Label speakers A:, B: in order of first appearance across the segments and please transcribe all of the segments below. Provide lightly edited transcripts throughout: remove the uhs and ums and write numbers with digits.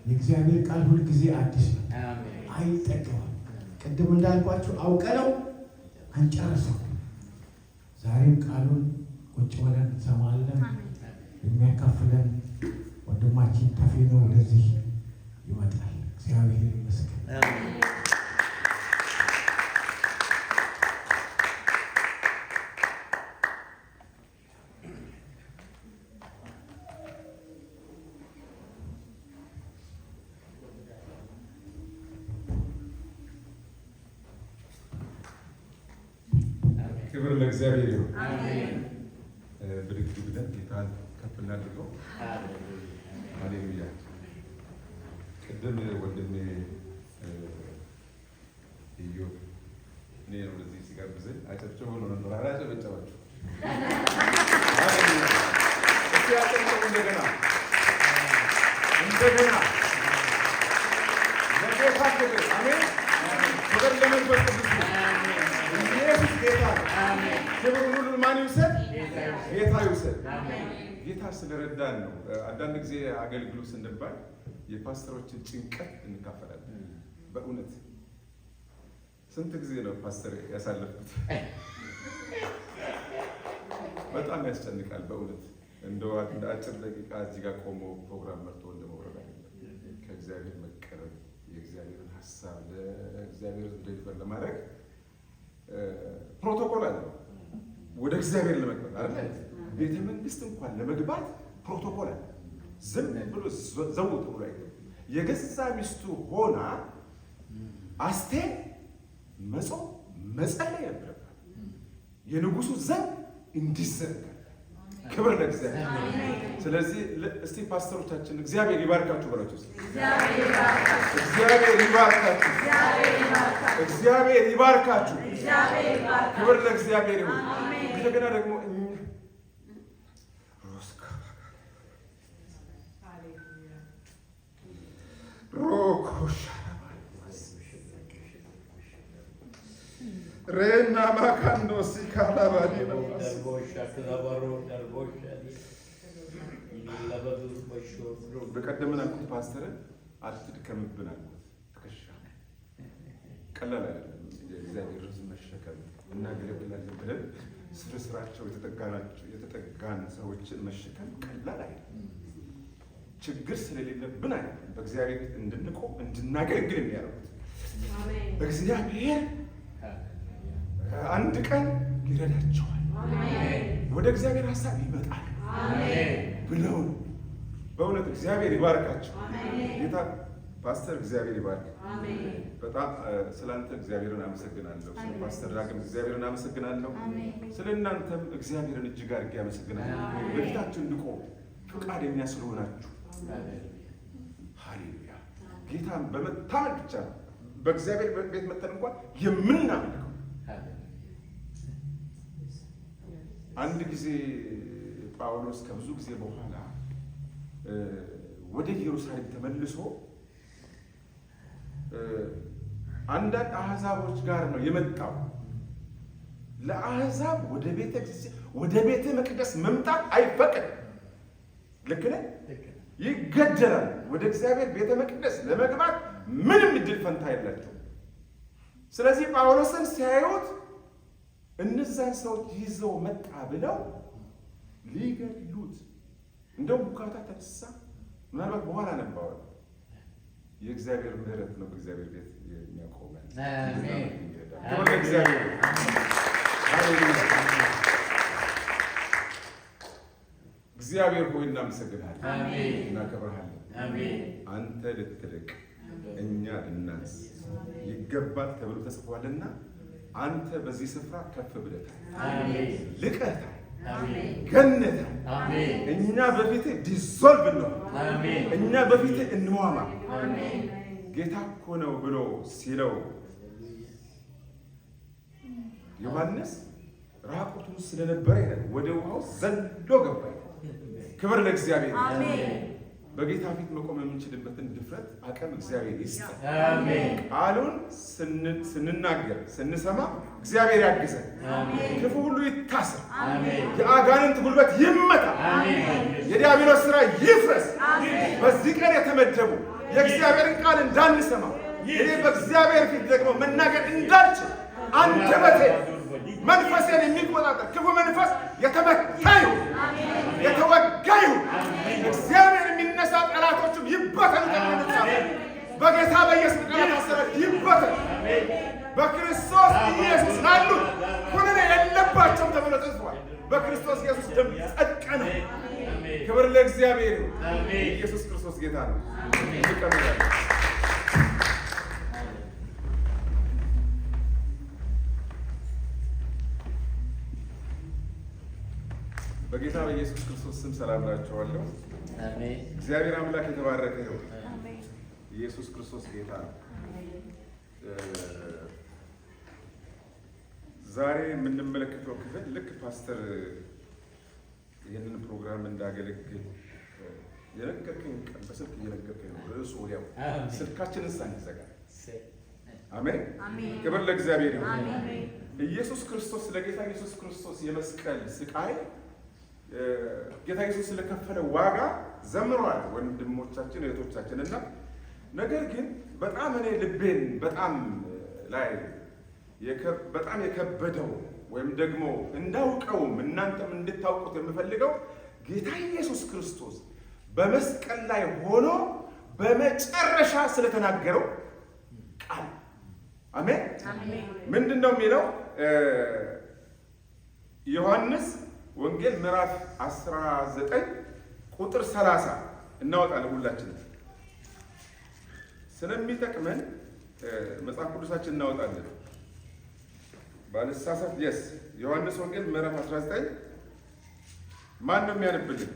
A: የእግዚአብሔር ቃል ሁል ጊዜ አዲስ ነው። አይጠገባም። ቅድም እንዳልኳችሁ አውቀነው አንጨርሰው። ዛሬም ቃሉን ቁጭ ብለን እንሰማለን። የሚያካፍለን ወንድማችን ተፌኖ ወደዚህ ይመጣል። እግዚአብሔር ይመስገን።
B: ክብር ለእግዚአብሔር ይሁን። አሜን። ብድግ ብለን ጌታን ከፍ እናድርገው። ሃሌሉያ። ቅድም ወንድሜ ኢዮብ እኔ ወደዚህ ሲጋብዘኝ አጨብጭቦ ነው ነበር። አላጨበጨባችሁ? ሃሌሉያ። እስቲ አጨብጭቡ እንደገና ለጌታ ክብር። አሜን። ክብር ለመንፈስ ቅዱስ። ኢየሱስ ጌታ ነው። አሜን። ክብር ሁሉ ማን ይውሰድ? ጌታ ይውሰድ። አሜን። ጌታ ስለረዳን ነው። አንዳንድ ጊዜ አገልግሎት ስንባል የፓስተሮችን ጭንቀት እንካፈላለን። በእውነት ስንት ጊዜ ነው ፓስተር ያሳለፍኩት? በጣም ያስጨንቃል በእውነት። እንደው እንደ አጭር ደቂቃ እዚህ ጋር ቆሞ ፕሮግራም መርቶ እንደመውረድ አይደለም። ከእግዚአብሔር መቀረብ፣ የእግዚአብሔርን ሀሳብ ለእግዚአብሔር ዴሊቨር ለማድረግ ፕሮቶኮል አለ። ወደ እግዚአብሔር ለመግባት አይደል? ቤተ መንግስት እንኳን ለመግባት ፕሮቶኮል አለ። ዝም ብሎ ዘው ተብሎ አይገባም። የገዛ ሚስቱ ሆና አስቴር መጾም መጸለይ ነበረባት። የንጉሱ ዘንግ እንዲዘጋ። ክብር ለእግዚአብሔር። ስለዚህ እስቲ ፓስተሮቻችን እግዚአብሔር ይባርካችሁ በላችሁ። እግዚአብሔር ይባርካችሁ። እግዚአብሔር ይባርካችሁ። ክብር ለእግዚአብሔር ይሁን። እንደገና ደግሞ ሬና ማካንዶ ሲካላባዲ ነው በቀደም አልኩት ፓስተርን አትድከምብን አልኩት። ትከሻ ቀላል አይደለም። የእግዚአብሔር ሕዝብ መሸከም እናገለግላለን ብለን ስራቸው የተጠጋን ሰዎችን መሸከም ቀላል አይደለም። ችግር ስለሌለብን አይደለም። በእግዚአብሔር እንድንቆም እንድናገለግል የሚያደርጉት እግዚአብሔር አንድ ቀን ይረዳቸዋል። ወደ እግዚአብሔር ሀሳብ ይመጣል ብለው ነው። በእውነት እግዚአብሔር ይባርካቸው። ጌታ ፓስተር እግዚአብሔር ይባርክ። በጣም ስላንተ እግዚአብሔርን አመሰግናለሁ። ስለ ፓስተር ዳግም እግዚአብሔርን አመሰግናለሁ። ስለ እናንተም እግዚአብሔርን እጅግ አድርጌ አመሰግናለሁ። በፊታችሁ እንድቆም ፈቃደኛ ስለሆናችሁ ሃሌሉያ። ጌታን በመታመን ብቻ ነው በእግዚአብሔር ቤት መተን እንኳን የምናመልከው። አንድ ጊዜ ጳውሎስ ከብዙ ጊዜ በኋላ ወደ ኢየሩሳሌም ተመልሶ አንዳንድ አሕዛቦች ጋር ነው የመጣው። ለአሕዛብ ወደ ቤተ መቅደስ መምጣት አይፈቀድም። ልክ ነህ? ይገደላል። ወደ እግዚአብሔር ቤተ መቅደስ ለመግባት ምንም እድል ፈንታ የላቸው። ስለዚህ ጳውሎስን ሲያዩት እነዛን ሰዎች ይዘው መጣ ብለው ሊገድሉት እንደውም ቡካታ ተነሳ። ምናልባት በኋላ ነበር። የእግዚአብሔር ምሕረት ነው በእግዚአብሔር ቤት የሚያቆመን። እግዚአብሔር እግዚአብሔር ሆይ እናመሰግናለን፣ እናከብርሃለን። አንተ ልትልቅ እኛ ልናንስ ይገባል ተብሎ ተጽፏልና አንተ በዚህ ስፍራ ከፍ ብለታል፣ ልቀታል፣ ገነታል። እኛ በፊትህ ዲዞልቭ ነው፣ እኛ በፊትህ እንዋማ። ጌታ እኮ ነው ብሎ ሲለው ዮሐንስ ራቁቱን ስለነበረ ወደ ውሃው ዘሎ ገባ። ክብር ለእግዚአብሔር። በጌታ ፊት መቆም የምንችልበትን ድፍረት አቅም እግዚአብሔር ይስጥ። ቃሉን ስንናገር ስንሰማ እግዚአብሔር ያግዘን። ክፉ ሁሉ ይታሰር፣ የአጋንንት ጉልበት ይመታ፣ የዲያብሎስ ስራ ይፍረስ። በዚህ ቀን የተመደቡ የእግዚአብሔርን ቃል እንዳንሰማ እኔ በእግዚአብሔር ፊት ደግሞ መናገር እንዳልችል አንደበቴ መንፈሴን የሚቆጣጠር ክፉ መንፈስ የተመታ ይሁን፣ የተወጋ ይሁን። እግዚአብሔር የሚነሳ ጠላቶቹም ይበተኑ ተብሎ በጌታ በኢየሱስ ቃል መሰረት ይበተኑ። በክርስቶስ ኢየሱስ ላሉት ኩነኔ የለባቸውም ተብሎ ተጽፏል። በክርስቶስ ኢየሱስ ደም ጸድቀናል። ክብር ለእግዚአብሔር ይሁን። ኢየሱስ ክርስቶስ ጌታ ነው። ይቀበላል። በጌታ በኢየሱስ ክርስቶስ ስም ሰላም እላችኋለሁ። አሜን። እግዚአብሔር አምላክ የተባረከ ይሁን። አሜን። ኢየሱስ ክርስቶስ ጌታ ነው። ዛሬ የምንመለከተው ክፍል ልክ ፓስተር ይህንን ፕሮግራም እንዳገለግል የነገርከኝ ቀን በስልክ እየነገርከኝ ነው። ርዕሱ ወዲያው ስልካችንን ሳንዘጋ አሜን። ክብር ለእግዚአብሔር ይሁን። ኢየሱስ ክርስቶስ ለጌታ ኢየሱስ ክርስቶስ የመስቀል ስቃይ ጌታ ኢየሱስ ስለከፈለ ዋጋ ዘምሯል ወንድሞቻችን እህቶቻችን። እና ነገር ግን በጣም እኔ ልቤን በጣም የከበደው ወይም ደግሞ እንዳውቀውም እናንተም እንድታውቁት የምፈልገው ጌታ ኢየሱስ ክርስቶስ በመስቀል ላይ ሆኖ በመጨረሻ ስለተናገረው ቃል አሜን። ምንድን ነው የሚለው? ዮሐንስ ወንጌል ምዕራፍ 19 ቁጥር 30 እናወጣለን። ሁላችንም ስለሚጠቅመን መጽሐፍ ቅዱሳችን እናወጣለን። ባልሳሳት ዮሐንስ ወንጌል ምዕራፍ 19 ማን ነው የሚያነብልን?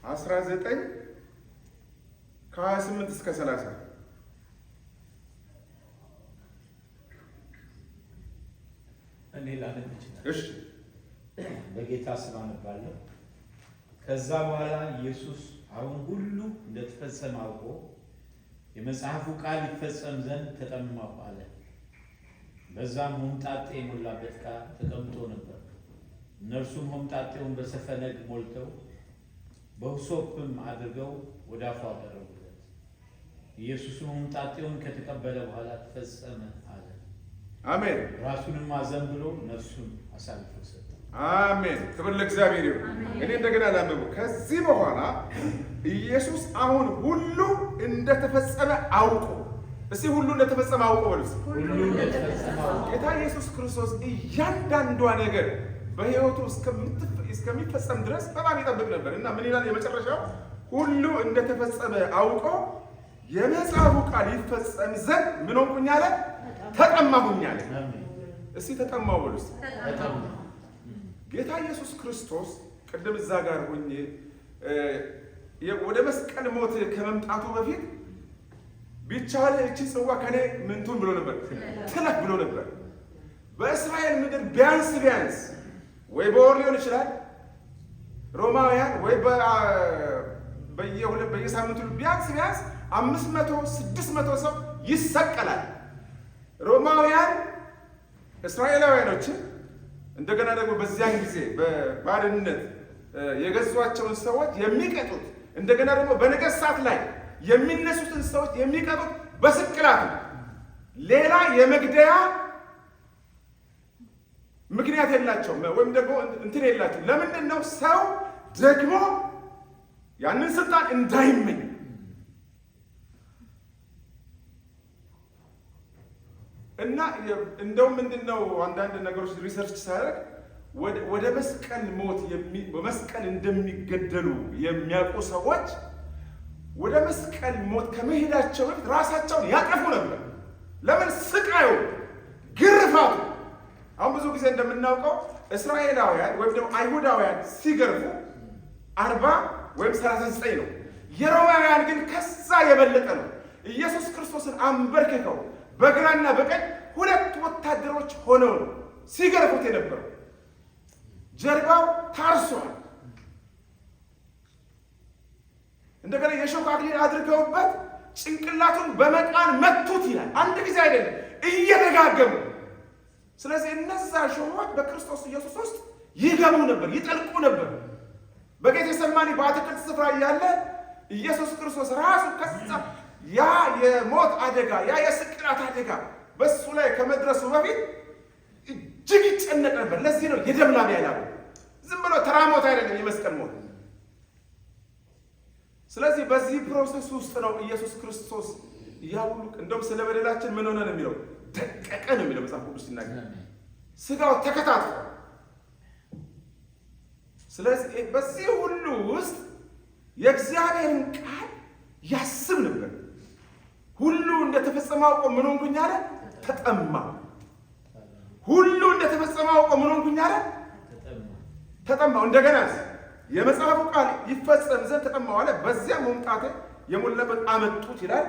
B: 19 ከ28 እስከ 30
C: እኔ ላነብ ይችላል።
B: እሺ፣
C: በጌታ ስም አነባለሁ። ከዛ በኋላ ኢየሱስ አሁን ሁሉ እንደተፈጸመ አውቆ የመጽሐፉ ቃል ይፈጸም ዘንድ ተጠማሁ አለ። በዛም ሆምጣጤ የሞላበት ዕቃ ተቀምጦ ነበር። እነርሱም ሆምጣጤውን በሰፈነግ ሞልተው በሁሶፕም አድርገው ወደ አፉ አቀረቡለት። ኢየሱስም ሆምጣጤውን ከተቀበለ በኋላ ተፈጸመ አለ።
B: አሜን።
C: ራሱንም አዘንብሎ ነፍሱን አሳልፎ ሰጠ።
B: አሜን። ክብር ለእግዚአብሔር ይሁን። እኔ እንደገና ላንብበው። ከዚህ በኋላ ኢየሱስ አሁን ሁሉ እንደተፈጸመ አውቆ፣ እስቲ ሁሉ እንደተፈጸመ አውቆ በሉ። ጌታ ኢየሱስ ክርስቶስ እያንዳንዷ ነገር በሕይወቱ እስከሚፈጸም ድረስ በጣም ይጠብቅ ነበር እና ምን ይላል? የመጨረሻው ሁሉ እንደተፈጸመ አውቆ የመጽሐፉ ቃል ይፈጸም ዘንድ ምን ሆንኩኝ አለ? ተጠማሁኝ አለ። እስቲ ተጠማሁ በሉ። ጌታ ኢየሱስ ክርስቶስ ቅድም እዛ ጋር ሆኜ ወደ መስቀል ሞት ከመምጣቱ በፊት ቢቻል እቺ ጽዋ ከኔ ምንቱን ብሎ ነበር? ትለፍ ብሎ ነበር። በእስራኤል ምድር ቢያንስ ወይ በወር ሊሆን ይችላል ሮማውያን ወይ በየሳምንቱ ቢያንስ 500 600 ሰው ይሰቀላል። ሮማውያን እስራኤላውያኖችን እንደገና ደግሞ በዚያን ጊዜ በባርነት የገዟቸውን ሰዎች የሚቀጡት እንደገና ደግሞ በነገሥታት ላይ የሚነሱትን ሰዎች የሚቀጡት በስቅላት ነው። ሌላ የመግደያ ምክንያት የላቸውም፣ ወይም ደግሞ እንትን የላቸውም። ለምንድን ነው? ሰው ደግሞ ያንን ስልጣን እንዳይመኝ እና እንደውም ምንድነው አንዳንድ ነገሮች ሪሰርች ሳያደርግ ወደ መስቀል ሞት በመስቀል እንደሚገደሉ የሚያውቁ ሰዎች ወደ መስቀል ሞት ከመሄዳቸው በፊት ራሳቸውን ያጠፉ ነበር። ለምን? ስቃዩ፣ ግርፋቱ። አሁን ብዙ ጊዜ እንደምናውቀው እስራኤላውያን ወይም ደግሞ አይሁዳውያን ሲገርፉ 40 ወይም 39 ነው። የሮማውያን ግን ከዛ የበለጠ ነው። ኢየሱስ ክርስቶስን አንበርክከው በግራና በቀኝ 2 ወታደሮች ሆነው ነው ሲገርፉት የነበረው። ጀርባው ታርሷል። እንደገና የሾህ አክሊል አድርገውበት ጭንቅላቱን በመቃን መቱት ይላል። አንድ ጊዜ አይደለም፣ እየደጋገሙ። ስለዚህ እነዛ ሾሆች በክርስቶስ ኢየሱስ ውስጥ ይገቡ ነበር፣ ይጠልቁ ነበር። በጌቴሰማኒ በአትክልት ስፍራ እያለ ኢየሱስ ክርስቶስ ራሱ ከዛ ያ የሞት አደጋ ያ የስቅላት አደጋ በሱ ላይ ከመድረሱ በፊት እጅግ ይጨነቅ ነበር። ለዚህ ነው የደም ላብ ያለው። ዝም ብሎ ተራ ሞት አይደለም፣ የመስቀል ሞት። ስለዚህ በዚህ ፕሮሰስ ውስጥ ነው ኢየሱስ ክርስቶስ ያ ሁሉ እንደውም ስለ በደላችን ምን ሆነ ነው የሚለው፣ ደቀቀ ነው የሚለው መጽሐፍ ቅዱስ ሲናገር፣ ስጋው ተከታትፎ። ስለዚህ በዚህ ሁሉ ውስጥ የእግዚአብሔርን ቃል ያስብ ነበር። ሁሉ እንደተፈጸመ አውቆ ምን ሆንኩኝ አለ? ተጠማ። ሁሉ እንደተፈጸመ አውቆ ምን ሆንኩኝ አለ? ተጠማው። እንደገና የመጽሐፉ ቃል ይፈጸም ዘንድ ተጠማው አለ። በዚያ መምጣቴ የሞላበት አመጡት ይላል።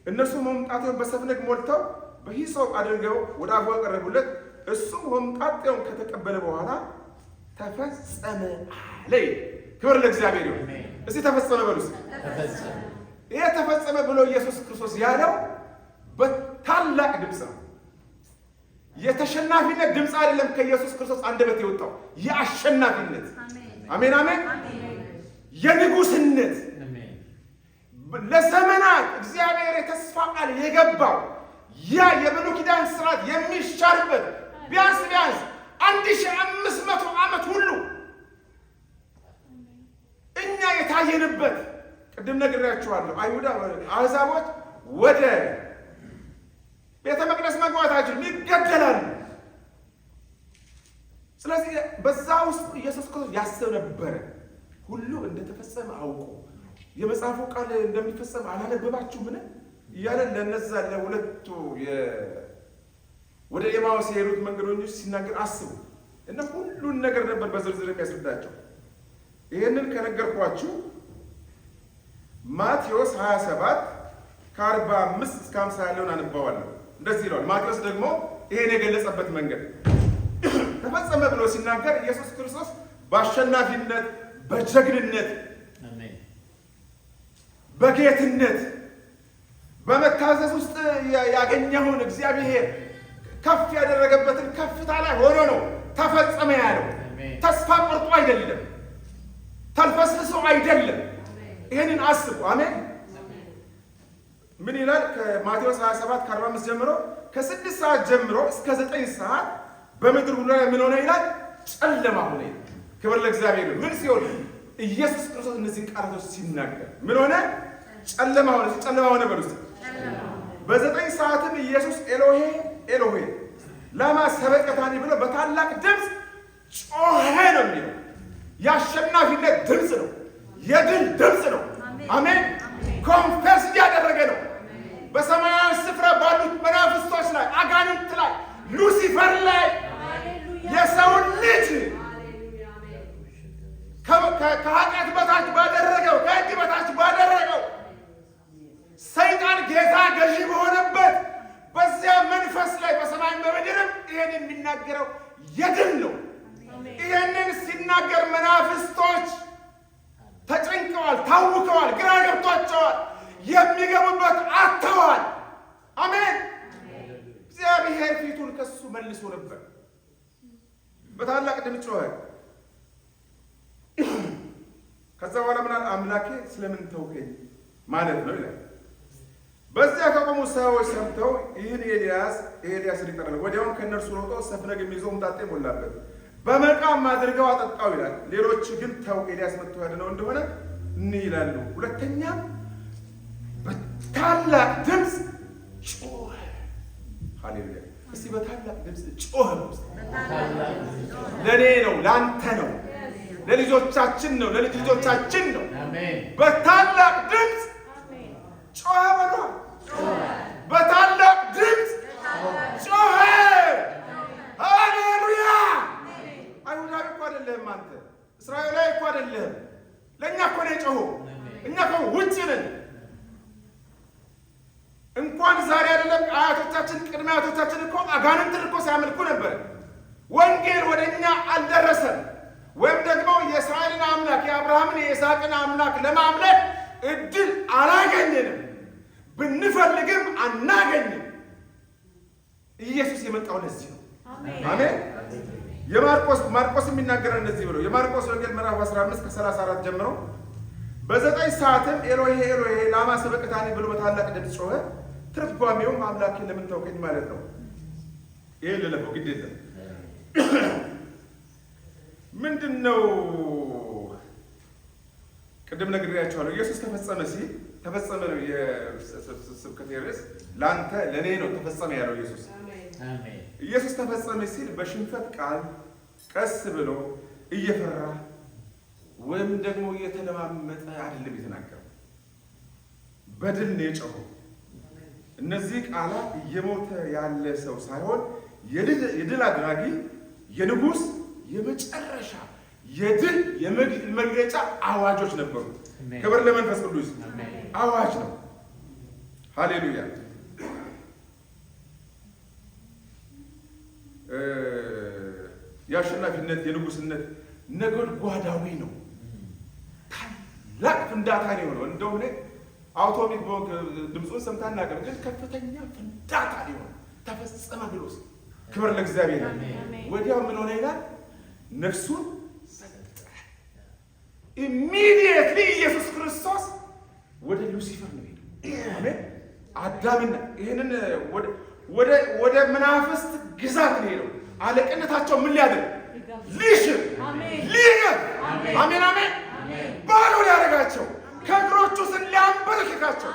B: እነሱ መምጣቴውን በሰፍነግ ሞልተው በሂሶጵ አድርገው ወደ አፉ አቀረቡለት። እሱም መምጣቴውን ከተቀበለ በኋላ ተፈጸመ አለ። ክብር ለእግዚአብሔር ይሁን። እስቲ ተፈጸመ በሉ። ይሄ ተፈጸመ ብሎ ኢየሱስ ክርስቶስ ያለው በታላቅ ድምፅ ነው። የተሸናፊነት ድምፅ አይደለም ከኢየሱስ ክርስቶስ አንደበት የወጣው፣ የአሸናፊነት አሜን አሜን፣ የንጉስነት ለዘመናት እግዚአብሔር የተስፋ ቃል የገባው ያ የብሉይ ኪዳን ስርዓት የሚሻርበት ቢያንስ 1500 ዓመት ሁሉ እኛ የታየንበት። ቅድም ነግሬያችኋለሁ። አሕዛቦች ወደ ቤተ መቅደስ መግባታችን ይገደላሉ። ስለዚህ በዛ ውስጥ ኢየሱስ ክርስቶስ ያስብ ነበረ። ሁሉ እንደተፈጸመ አውቆ የመጽሐፉ ቃል እንደሚፈጸም አላነበባችሁምን እያለ ለነዛ ለሁለቱ ወደ ኤማውስ የሄዱት መንገደኞች ሲናገር አስቡ እና ሁሉን ነገር ነበር በዝርዝር የሚያስረዳቸው። ይህንን ከነገርኳችሁ ማቴዎስ 27 ከ45 እስከ 50 ያለውን አንባዋለሁ። እንደዚህ ይለዋል። ማቴዎስ ደግሞ ይሄን የገለጸበት መንገድ ተፈጸመ ብሎ ሲናገር ኢየሱስ ክርስቶስ በአሸናፊነት፣ በጀግንነት፣ በጌትነት፣ በመታዘዝ ውስጥ ያገኘውን እግዚአብሔር ከፍ ያደረገበትን ከፍታ ላይ ሆኖ ነው ተፈጸመ ያለው። ተስፋ ቆርጦ አይደለም፣ ተልፈስፍሶ አይደለም። ይሄንን አስቡ። አሜን። ምን ይላል? ከማቴዎስ 27 ከ45 ጀምሮ ከ6 ሰዓት ጀምሮ እስከ 9 ሰዓት በምድር ሁሉ ላይ ምን ሆነ ይላል? ጨለማ ሆነ። ክብር ለእግዚአብሔር። ምን ሲሆን? ኢየሱስ ክርስቶስ እነዚህን ቃላቶች ሲናገር ምን ሆነ? ጨለማ ሆነ። ጨለማ ሆነ በሉት። በ9 ሰዓትም ኢየሱስ ኤሎሄ ኤሎሄ ላማ ሰበቅታኒ ብሎ በታላቅ ድምፅ ጮኸ ነው የሚለው። የአሸናፊነት ድምፅ ነው። የድል ድምፅ ነው። አሜን። ኮንፌስ እያደረገ ነው። በሰማያዊ ስፍራ ባሉት መናፍስቶች ላይ፣ አጋንንት ላይ፣ ሉሲፈር ላይ የሰውን ልጅ ከኃጢአት በታች ባደረገው፣ ከሕግ በታች ባደረገው ሰይጣን ጌታ ገዢ በሆነበት በዚያ መንፈስ ላይ በሰማይ በምድርም ይሄን የሚናገረው የድል ነው። ይሄንን ሲናገር መናፍስቶች ተጨንቀዋል፣ ታውከዋል፣ ግራ ገብቷቸዋል፣ የሚገቡበት አጥተዋል። አሜን። እግዚአብሔር ፊቱን ከሱ መልሶ ነበር። በታላቅ ድምፅ ጮኸ። ከዛ በኋላ ምን አለ? አምላኬ ስለምን ተውከኝ ማለት ነው ይላል። በዚያ ከቆሙ ሰዎች ሰምተው ይህን ኤልያስን ይጠራል። ወዲያውም ከእነርሱ ሮጦ ሰፍነግ የሚይዘው ሆምጣጤ ሞላበት፣ በመቃም አድርገው አጠጣው ይላል። ሌሎች ግን ተው ኤልያስ መጥቶ ያድነው እንደሆነ እንይ ይላሉ። ሁለተኛም በታላቅ ድምፅ ጮኸ። ሃሌሉያ! እስቲ በታላቅ ድምፅ ጮኸ። ለእኔ ነው፣ ለአንተ ነው፣ ለልጆቻችን ነው፣ ለልጅ ልጆቻችን ነው። በታላቅ ድምፅ ጮኸ በሏ። በታላቅ ድምፅ ጮኸ። ሃሌሉያ! አይሁዳዊ እኮ አይደለህም አንተ፣ እስራኤላዊ እኮ አይደለህም። ለእኛ እኮ ነው የጮኸው። እኛ እኮ ውጭ ነን። እንኳን ዛሬ አይደለም አያቶቻችን፣ ቅድመ አያቶቻችን እኮ አጋንንትን እኮ ሲያመልኩ ነበር። ወንጌል ወደ እኛ አልደረሰም። ወይም ደግሞ የእስራኤልን አምላክ የአብርሃምን የይስሐቅን አምላክ ለማምለክ እድል አላገኘንም። ብንፈልግም አናገኝም። ኢየሱስ የመጣው ለዚህ ነው። አሜን። ማርቆስ የሚናገረን እንደዚህ ብሎ የማርቆስ ወንጌል ምዕራፍ 15 ከ34 ጀምሮ በ9 ሰዓትም ኤሎሄ ኤሎሄ ላማ ሰበቅታኒ ብሎ በታላቅ ድምፅ ጮኸ። ትርጓሜውም አምላኬ ለምን ተውከኝ ማለት ነው። ይሄ ለለፈው ግድ የለም። ምንድነው? ቅድም ነግሬያቸዋለሁ። ኢየሱስ ተፈጸመ ሲል ተፈጸመ ነው የስብከቴ ርዕስ። ለአንተ ለእኔ ነው ተፈጸመ ያለው ኢየሱስ። ኢየሱስ ተፈጸመ ሲል በሽንፈት ቃል ቀስ ብሎ እየፈራ ወይም ደግሞ እየተለማመጠ አይደለም የተናገረው፣ በድል ነው የጮኸው። እነዚህ ቃላት እየሞተ ያለ ሰው ሳይሆን የድል አድራጊ የንጉሥ የመጨረሻ የድል የመግለጫ አዋጆች ነበሩ። ክብር ለመንፈስ ቅዱስ። አዋጅ ነው። ሃሌሉያ። የአሸናፊነት የንጉስነት ነጎድጓዳዊ ነው። ታላቅ ፍንዳታ ነው የሆነው። እንደውም አውቶሚክ ቦምብ ድምፁን ሰምተን አናውቅም፣ ግን ከፍተኛ ፍንዳታ ሊሆን ተፈጸመ ብሎ ክብር ለእግዚአብሔር። ወዲያው ምን ሆነ ይላል? ነፍሱን ሰጠ። ኢሚዲየትሊ ኢየሱስ ክርስቶስ ወደ ሉሲፈር ነው ሄደው። አሜን። አዳምና ይሄንን ወደ መናፍስት ግዛት ነው ሄደው። አለቅነታቸው ምን ሊያደርግ ሊሽር ሊገብ አሜን አሜን ባዶ ሊያደርጋቸው ከእግሮቹ ስር ሊያንበረክካቸው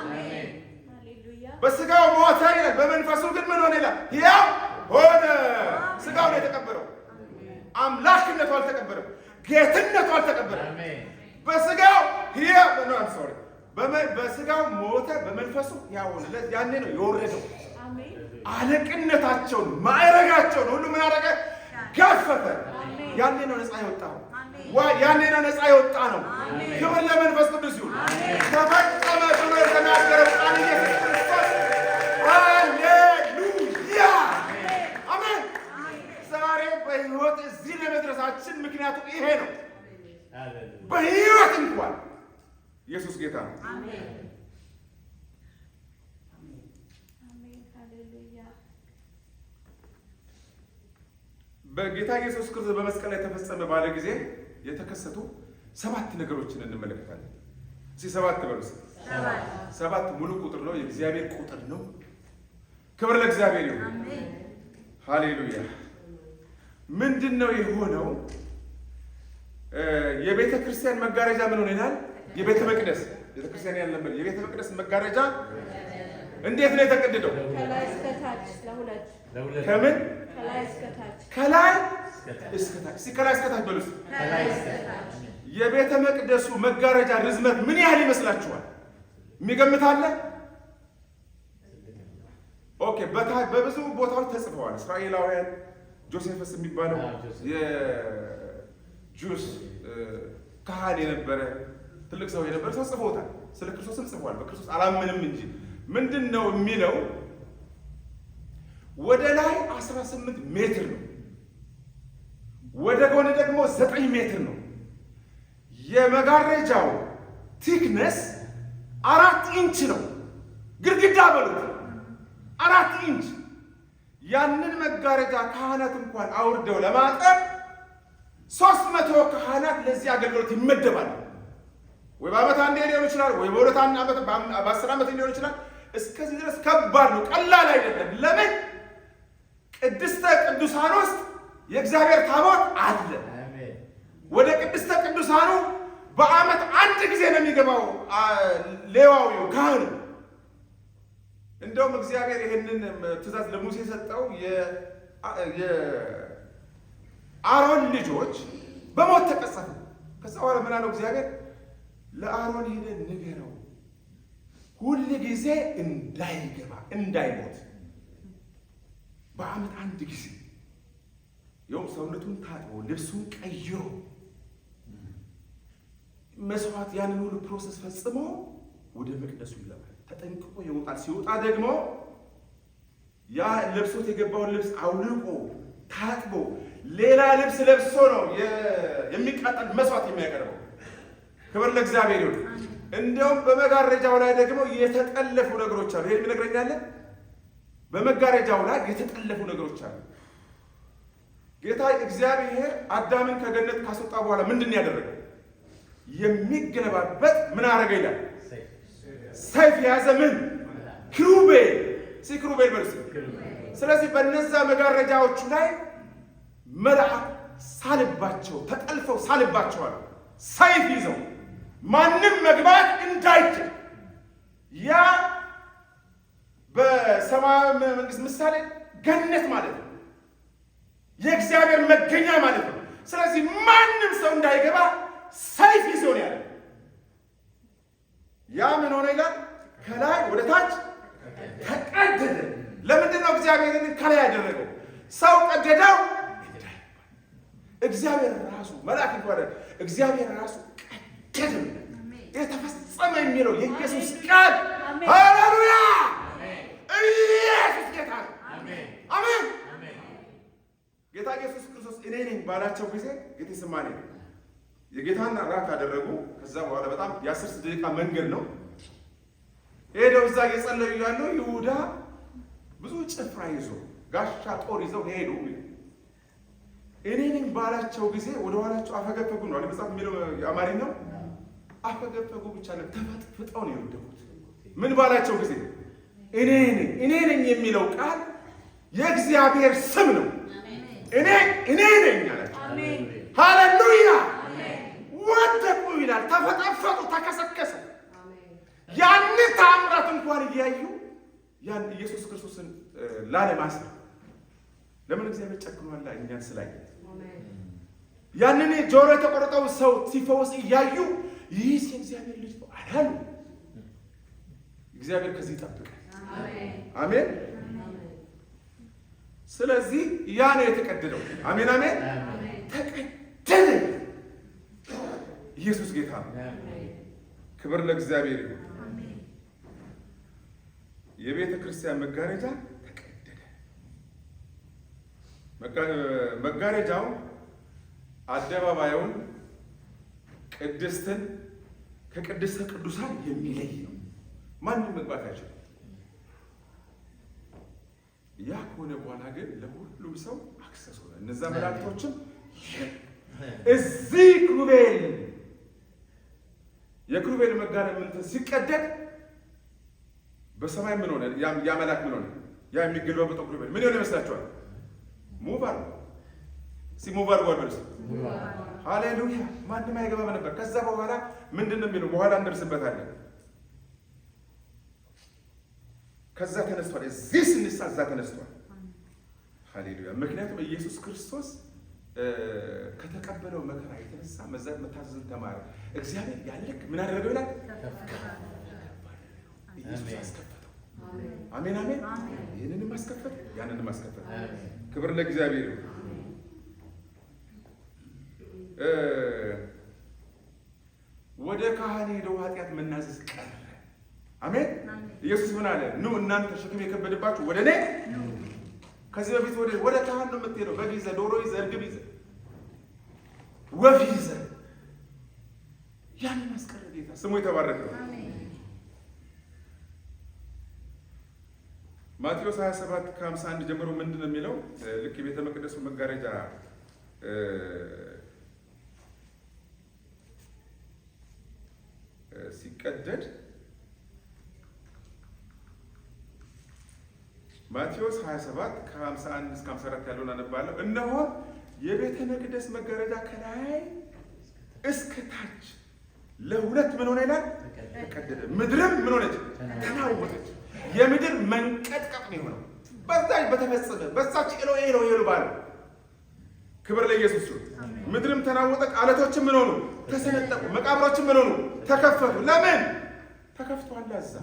B: በስጋው ሞተ ይላል፣ በመንፈሱ ግን ምን ሆነ ይላል? ያው ሆነ። ስጋው ነው የተቀበረው። አምላክነቱ አልተቀበረም፣ ጌትነቱ አልተቀበረም። በስጋው በስጋው ሞተ፣ በመንፈሱ ያው ሆነ። ያኔ ነው የወረደው። አለቅነታቸውን ማዕረጋቸውን ሁሉ ምን አደረገ? ገፈፈ። ያኔ ነው ነፃ የወጣው። ያኔ ነው ነፃ የወጣ ነው። ክብር ለመንፈስ ቅዱስ ይሁን። ተፈጸመ ብሎ የተናገረው ቃል ኢየሱስ ክርስቶስ። ሃሌሉያ አሜን። ዛሬ በሕይወት እዚህ ለመድረሳችን ምክንያቱ ይሄ ነው። በሕይወት እንኳን ኢየሱስ ጌታ ነው። በጌታ ኢየሱስ ክርስቶስ በመስቀል ላይ ተፈጸመ ባለ ጊዜ የተከሰቱ 7 ነገሮችን እንመለከታለን። እዚህ 7 በሉስ። 7 ሙሉ ቁጥር ነው፣ የእግዚአብሔር ቁጥር ነው። ክብር ለእግዚአብሔር ይሁን። ሃሌሉያ። ምንድን ነው የሆነው? የቤተ ክርስቲያን መጋረጃ ምን ሆነ ይላል? የቤተ መቅደስ ቤተ ክርስቲያን ያለበት የቤተ መቅደስ መጋረጃ እንዴት ነው የተቀደደው?
D: ከላይ እስከ ታች ለሁለት።
B: ከምን
D: ከላይ እስከ ታች?
B: ከላይ እስከ ታች። እስኪ ከላይ እስከ ታች በሉስ።
D: ከላይ እስከ ታች።
B: የቤተ መቅደሱ መጋረጃ ርዝመት ምን ያህል ይመስላችኋል? የሚገምት አለ? ኦኬ። በብዙ ቦታዎች ተጽፈዋል። እስራኤላውያን ጆሴፈስ የሚባለው የጁስ ካህን የነበረ ትልቅ ሰው የነበረ ሰው ጽፎታል። ስለ ክርስቶስም ጽፏል። በክርስቶስ አላምንም እንጂ ምንድን ነው የሚለው? ወደ ላይ 18 ሜትር ነው፣ ወደ ጎን ደግሞ 9 ሜትር ነው። የመጋረጃው ቲክነስ 4 ኢንች ነው። ግድግዳ በሉት 4 ኢንች። ያንን መጋረጃ ካህናት እንኳን አውርደው ለማጠብ 300 ካህናት ለዚህ አገልግሎት ይመደባሉ። ወይ በዓመት አንዴ ሊሆን ይችላል፣ ወይ በ2 ዓመት በ10 ዓመት ሊሆን ይችላል። እስከዚህ ድረስ ከባድ ነው፣ ቀላል አይደለም። ለምን? ቅድስተ ቅዱሳን ውስጥ የእግዚአብሔር ታቦት አለ። ወደ ቅድስተ ቅዱሳኑ በዓመት አንድ ጊዜ ነው የሚገባው ሌዋዊው ካህኑ። እንደውም እግዚአብሔር ይህንን ትእዛዝ ለሙሴ የሰጠው የአሮን ልጆች በሞት ተቀሰፉ። ከዛ በኋላ ምን አለው እግዚአብሔር? ለአሮን ሄደህ ንገረው ሁል ጊዜ እንዳይገባ እንዳይሞት በዓመት አንድ ጊዜ ይኸውም ሰውነቱን ታጥቦ ልብሱን ቀይሮ መስዋዕት ያንን ሁሉ ፕሮሰስ ፈጽሞ ወደ መቅደሱ ይገባል። ተጠንቅቆ ይወጣል። ሲወጣ ደግሞ ያ ለብሶት የገባውን ልብስ አውልቆ ታጥቦ ሌላ ልብስ ለብሶ ነው የሚቃጠል መስዋዕት የሚያቀርበው። ክብር ለእግዚአብሔር ይሁን። እንደውም በመጋረጃው ላይ ደግሞ የተጠለፉ ነገሮች አሉ። ይሄን ይነግረኛል። በመጋረጃው ላይ የተጠለፉ ነገሮች አሉ። ጌታ እግዚአብሔር አዳምን ከገነት ካስወጣ በኋላ ምንድን ያደረገው? የሚገለባበት ምን አረገ ይላል? ሰይፍ የያዘ ምን? ኪሩቤል። ኪሩቤል በርስ። ስለዚህ በእነዛ መጋረጃዎቹ ላይ መልአክ ሳልባቸው፣ ተጠልፈው ሳልባቸዋል፣ ሰይፍ ይዘው ማንም መግባት እንዳይችል። ያ በሰማያዊ መንግስት ምሳሌ ገነት ማለት ነው፣ የእግዚአብሔር መገኛ ማለት ነው። ስለዚህ ማንም ሰው እንዳይገባ ሰይፍ ይዞ ነው ያለው። ያ ምን ሆነ ይላል? ከላይ ወደ ታች ተቀደደ። ለምንድን ነው እግዚአብሔርን ከላይ ያደረገው? ሰው ቀደደው። እግዚአብሔር ራሱ መልአክ እንኳን እግዚአብሔር ራሱ ቀደደ። የተፈጸመ የሚለው የኢየሱስ ቃል ሃሌሉያ! ኢየሱስ ጌታ ነው። አሜን። ጌታ ኢየሱስ ክርስቶስ እኔ ነኝ ባላቸው ጊዜ ጌቴሴማኒ የጌታን ራት አደረጉ። ከዛ በኋላ በጣም የ10 ደቂቃ መንገድ ነው ሄደው እዛ እየጸለዩ ያለው ይሁዳ ብዙ ጭፍራ ይዞ ጋሻ ጦር ይዘው ሄዱ። እኔ ነኝ ባላቸው ጊዜ ወደ ኋላቸው አፈገፈጉ ነው መጽሐፍ የሚለው አማርኛው። አፈገፈጉ ብቻ ነው፣ ተፈጥፍጠው ነው የወደቁት። ምን ባላቸው ጊዜ? እኔ ነኝ የሚለው ቃል የእግዚአብሔር ስም ነው። እኔ ነኝ አላቸው። ሃሌሉያ! ወደቁ ይላል፣ ተፈጠፈጡ፣ ተከሰከሰ። ያን ታምራት እንኳን እያዩ ያን ኢየሱስ ክርስቶስን ላለማሰር ለምን እግዚአብሔር ጨክኗል እኛን ስላየ። ያንን ጆሮ የተቆረጠው ሰው ሲፈወስ እያዩ ይህ የእግዚአብሔር ልጅ ነው አላሉ። እግዚአብሔር ከዚህ ይጠብቃል። አሜን። ስለዚህ ያ ነው የተቀደደው። አሜን አሜን። ተቀደደ። ኢየሱስ ጌታ ነው። ክብር ለእግዚአብሔር ይሁን። የቤተ ክርስቲያን መጋረጃ ተቀደደ። መጋረጃው አደባባዩን ቅድስትን ከቅድስተ ቅዱሳን የሚለይ ነው። ማንም መግባት አይችልም። ያ ከሆነ በኋላ ግን ለሁሉም ሰው አክሰስ ሆነ። እነዛ መላእክቶችም እዚህ ክሩቤል የክሩቤል መጋረጃ ምን ሲቀደድ በሰማይ ምን ሆነ? ያ መልአክ ምን ሆነ? ያ የሚገለበጠው ክሩቤል ምን ሆነ ይመስላችኋል? ሙቭ አለ። ሙቭ አድርጓል ማለት ነው። ሃሌሉያ! ማንም አይገባም ነበር። ከዛ በኋላ ምንድነው የሚለው? በኋላ እንደርስበታለን። ከዛ ተነስቷል። እዚህ ስንሳ እዛ ተነስቷል። ሃሌሉያ! ምክንያቱም ኢየሱስ ክርስቶስ ከተቀበለው መከራ የተነሳ መታዘዝን ተማረ። እግዚአብሔር ያለክ ምን አደረገው ይላል? ኢየሱስ አስከፈተው። አሜን አሜን። ይህንንም አስከፈተ፣ ያንንም አስከፈተ። ክብር ለእግዚአብሔር ይሁን። ወደ ካህን ሄደው ኃጢአት መናዘዝ ቀረ። አሜን። ኢየሱስ ምን አለ? ኑ እናንተ ሸክም የከበደባችሁ ወደ እኔ። ከዚህ በፊት ወደ ካህን ነው የምትሄደው። በግ ይዘህ፣ ዶሮ ይዘህ፣ እርግብ ይዘህ፣ ወፍ ይዘህ ያንን አስቀረ ጌታ። ስሙ የተባረከ ነው። ማቴዎስ 27 ከ51 ጀምሮ ምንድን ነው የሚለው? ልክ የቤተ መቅደሱ መጋረጃ ሲቀደድ ማቴዎስ 27 ከ51 እስከ 54 ያለውን አነባለሁ። እነሆ የቤተ መቅደስ መጋረጃ ከላይ እስከ ታች ለሁለት ምን ሆነ ይላል? ተቀደደ። ምድርም ምን ሆነች? ተናወጠች። የምድር መንቀጥቀጥ ነው የሆነው። በዛች በተፈጸመ በዛች ኤሎሄ ኤሎሄ ባለ ክብር ለኢየሱስ ይሁን። ምድርም ተናወጠች፣ አለቶችም ምን ሆኑ? ተሰነጠቁ፣ መቃብሮችም ምን ሆኑ? ተከፈቱ። ለምን ተከፍቷል? አዛ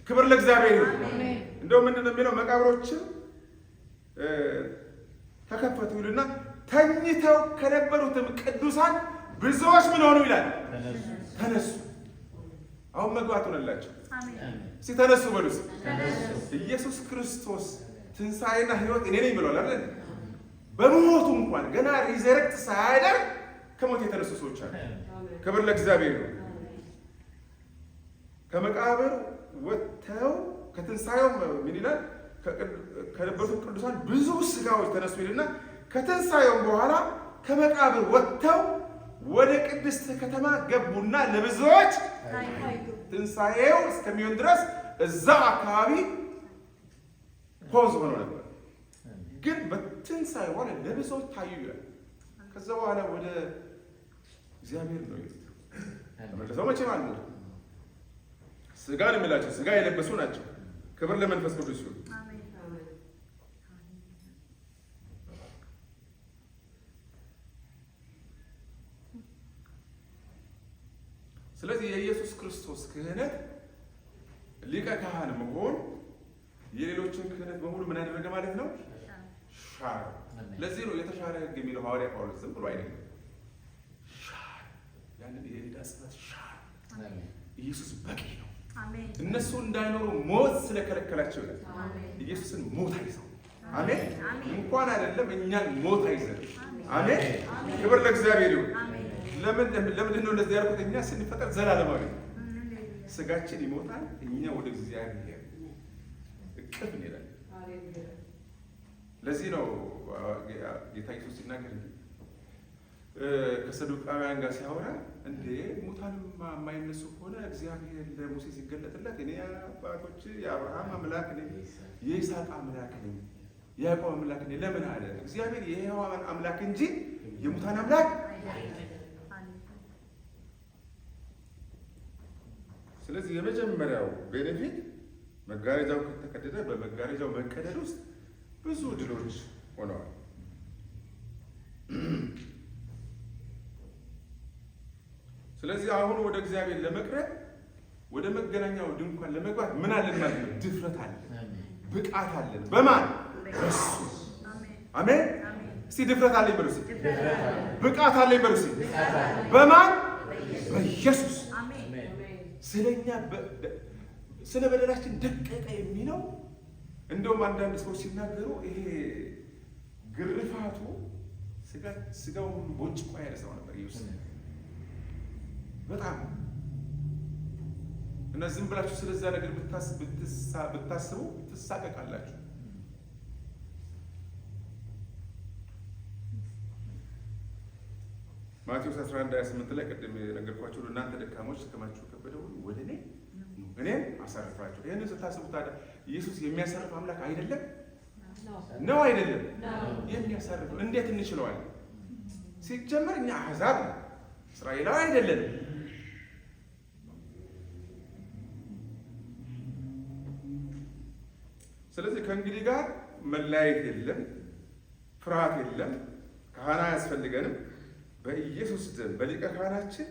B: ክብር ለእግዚአብሔር ይሁን። እንደው ምንድን ነው የሚለው? መቃብሮችም ተከፈቱ ይሉና ተኝተው ከነበሩትም ቅዱሳን ብዙዎች ምን ሆኑ ይላል? ተነሱ። አሁን መግባት ሆነላቸው። እስቲ ተነሱ በሉ። ኢየሱስ ክርስቶስ ትንሣኤና ሕይወት እኔ ነኝ ብሏል አይደል? በሞቱ እንኳን ገና ሪዘረክት ሳያደርግ ከሞት የተነሱ ሰዎች አሉ። ክብር ለእግዚአብሔር ነው። ከመቃብር ወጥተው ከትንሣኤው ምን ይላል? ከነበሩት ቅዱሳን ብዙ ስጋዎች ተነሱ ይልና ከትንሣኤውም በኋላ ከመቃብር ወጥተው ወደ ቅድስት ከተማ ገቡና ለብዙዎች ትንሣኤው እስከሚሆን ድረስ እዛው አካባቢ ፖዝ ሆኖ ነበር። ግን በትንሣኤ በኋላ ለብዙዎች ታዩ ይላል። ከዛ በኋላ ወደ እግዚአብሔር ነው ተመልሰው መቼም አልሞቱም። ሥጋን የሚላቸው ሥጋ የለበሱ ናቸው። ክብር ለመንፈስ ቅዱስ ይሁን። ስለዚህ የኢየሱስ ክርስቶስ ክህነት ሊቀ ካህን መሆን የሌሎችን ክህነት በሙሉ ምን ያደረገ ማለት ነው? ሻረ። ለዚህ ነው የተሻረ ሕግ የሚለው ሐዋርያ ጳውሎስ ዝም ብሎ አይደለም። ሻረ። ያንን የዕዳ ጽሕፈት ሻረ። ኢየሱስ በቂ ነው። እነሱ እንዳይኖሩ ሞት ስለከለከላቸው ይላል። ኢየሱስን ሞት አይዘው። አሜን። እንኳን አይደለም እኛን ሞት አይዘን። አሜን። ክብር ለእግዚአብሔር ይሁን። ለምንድን ነው እንደዚህ ያልኩት? እኛ ስንፈጠር ዘላለማዊ ነው። ሥጋችን ይሞታል፣ እኛ ወደ እግዚአብሔር እቅፍ እንሄዳለን። ለዚህ ነው ጌታ ኢየሱስ ሲናገር ከሰዱቃውያን ጋር ሲያወራ እንዴ ሙታን የማይነሱ ከሆነ እግዚአብሔር ለሙሴ ሲገለጥለት እኔ አባቶች የአብርሃም አምላክ ነኝ፣ የይስሐቅ አምላክ ነኝ፣ የያዕቆብ አምላክ ነኝ ለምን አለ? እግዚአብሔር የሕያዋን አምላክ እንጂ የሙታን አምላክ። ስለዚህ የመጀመሪያው ቤኔፊት መጋረጃው ከተቀደደ በመጋረጃው መቀደድ ውስጥ ብዙ ድሎች ሆነዋል። ስለዚህ አሁን ወደ እግዚአብሔር ለመቅረብ ወደ መገናኛው ድንኳን ለመግባት ምን አለን ማለት ነው? ድፍረት አለን፣ ብቃት አለን። በማን? በሱ። አሜን። እስቲ ድፍረት አለኝ በሉ። ብቃት አለኝ በሉ። በማን? በኢየሱስ። ስለኛ ስለ በደላችን ደቀቀ የሚለው እንደውም አንዳንድ ሰዎች ሲናገሩ ይሄ ግርፋቱ ስጋውን ቦጭቆ ያደርሰው ነበር ኢየሱስ በጣም እና ዝም ብላችሁ ስለዛ ነገር ብታስቡ ትሳቀቃላችሁ። ማቴዎስ 11:28 ላይ ቅድም የነገርኳችሁ እናንተ ደካሞች ሸክማችሁ ከበደ ሁሉ ወደ እኔም አሳርፋችሁ። ይህንን ስታስቡ ታዲያ ኢየሱስ የሚያሳርፍ አምላክ አይደለም ነው? አይደለም። የሚያሳርፈው እንዴት እንችለዋለን? ሲጀመር እኛ አሕዛብ ነው፣ እስራኤላዊ አይደለንም። ስለዚህ ከእንግዲህ ጋር መለያየት የለም፣ ፍርሃት የለም፣ ካህን አያስፈልገንም። በኢየሱስ ደም በሊቀ ካህናችን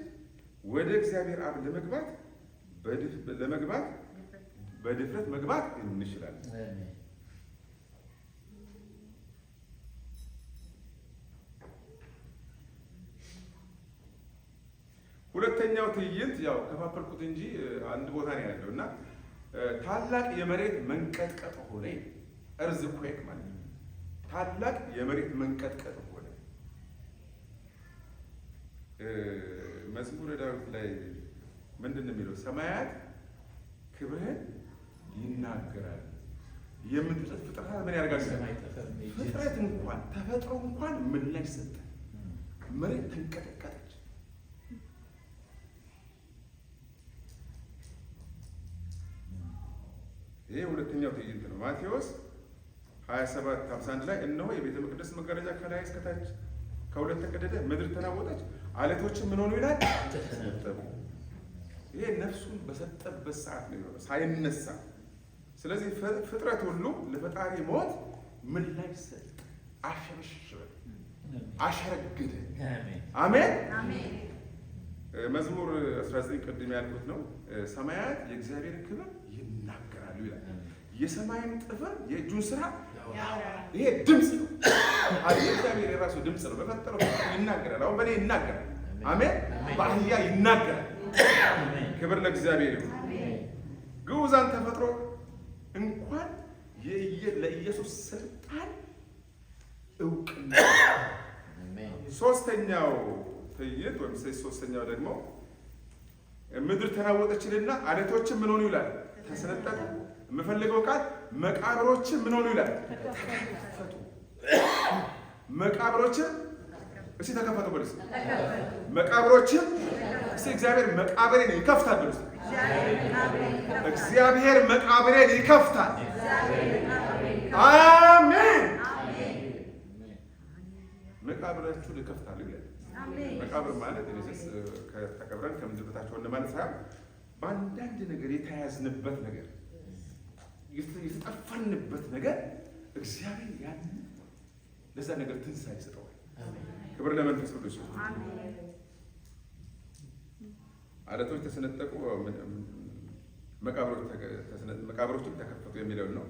B: ወደ እግዚአብሔር አብ በድፍረት መግባት እንችላለን። ሁለተኛው ትዕይንት ያው ከፋፈልኩት እንጂ አንድ ቦታ ነው ያለው እና ታላቅ የመሬት መንቀጥቀጥ ሆነ። እርዝኩዌክ ማለት ነው። ታላቅ የመሬት መንቀጥቀጥ ሆነ። መዝሙረ ዳዊት ላይ ምንድን ነው የሚለው? ሰማያት ክብርህን ይናገራል። የምትጥል ፍጥረታት ምን ያደርጋል? ፍጥረት እንኳን ተፈጥሮ እንኳን ምላሽ ሰጠ። መሬት ተንቀጠቀጠች። ይሄ ሁለተኛው ትዕይንት ነው። ማቴዎስ 27:51 ላይ እነሆ የቤተ መቅደስ መጋረጃ ከላይ እስከታች ከሁለት ተቀደደ፣ ምድር ተናወጠች፣ አለቶችን ምን ሆኑ ይላል? ተሰነጠቁ። ይሄ ነፍሱን በሰጠበት ሰዓት ነው የሆነው ሳይነሳ። ስለዚህ ፍጥረት ሁሉ ለፈጣሪ ሞት ምላሽ ሰጠ፣ አሸበሸበ፣ አሸረገደ። አሜን። መዝሙር 19 ቅድም ያልኩት ነው። ሰማያት የእግዚአብሔር ክብር ይናገራሉ ይላል። የሰማይም ጥፍር የእጁን ስራ ይሄ ድምፅ ነው። እግዚአብሔር የራሱ ድምፅ ነው። በፈጠረው ይናገራል። አሁን በእኔ ይናገራል። አሜን። በአህያ ይናገራል። ክብር ለእግዚአብሔር ይሁን። ግዑዛን ተፈጥሮ እንኳን ለኢየሱስ ስልጣን እውቅና። ሶስተኛው ትዕይንት ወይም ሶስተኛው ደግሞ ምድር ተናወጠችልና አለቶችን ምን ሆኑ ይላል? ተሰነጠቁ። የምፈልገው ቃል መቃብሮችን ምን ሆኑ ይላል? ተከፈቱ። መቃብሮችን እስቲ ተከፈቱ በሉ። መቃብሮችን እስቲ እግዚአብሔር መቃብሬን ይከፍታል በሉ። እግዚአብሔር መቃብሬን ይከፍታል። አሜን። መቃብራችሁን እከፍታለሁ ይላል። መቃብር ማለት ተቀብረን ከምድር በታች ሆነ ማለት ሳይሆን በአንዳንድ ነገር የተያዝንበት ነገር የተጠፋንበት ነገር እግዚአብሔር ያን ለዛ ነገር ትንሣኤ ይሰጠዋል። ክብር ለመንፈስ ቅዱስ። ዓለቶች ተሰነጠቁ፣ መቃብሮችም ተከፈቱ የሚለውን ነው።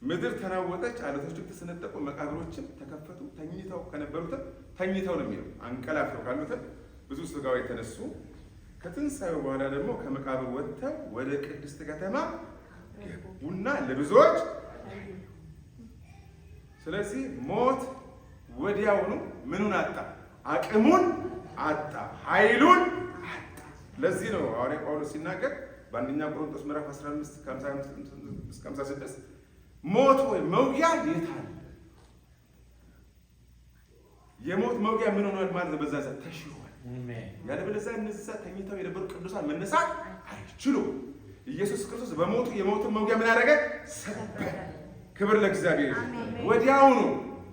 B: ምድር ተናወጠች፣ ዓለቶችም ተሰነጠቁ፣ መቃብሮችም ተከፈቱ። ተኝተው ከነበሩትም ተኝተው ነው የሚለው። አንቀላፍተው ካሉትም ብዙ ሥጋው የተነሱ ከትንሣኤው በኋላ ደግሞ ከመቃብር ወጥተው ወደ ቅድስት ከተማ ገቡና ለብዙዎች። ስለዚህ ሞት ወዲያውኑ ምኑን አጣ? አቅሙን አጣ፣ ኃይሉን አጣ። ለዚህ ነው ሐዋርያ ጳውሎስ ሲናገር በአንደኛ ቆሮንቶስ ምዕራፍ 15 ከ55-56 ሞት ወይ መውጊያ የት አለ? የሞት መውጊያ ምን ሆኗል ማለት በዛ ሰዓት ተሽሯል። ያለበለዚያ እነዛ ተኝተው የነበሩ ቅዱሳን መነሳት አይችሉም። ኢየሱስ ክርስቶስ በሞቱ የሞትን መውጊያ ምን ያደረገ? ሰበረ። ክብር ለእግዚአብሔር። ወዲያውኑ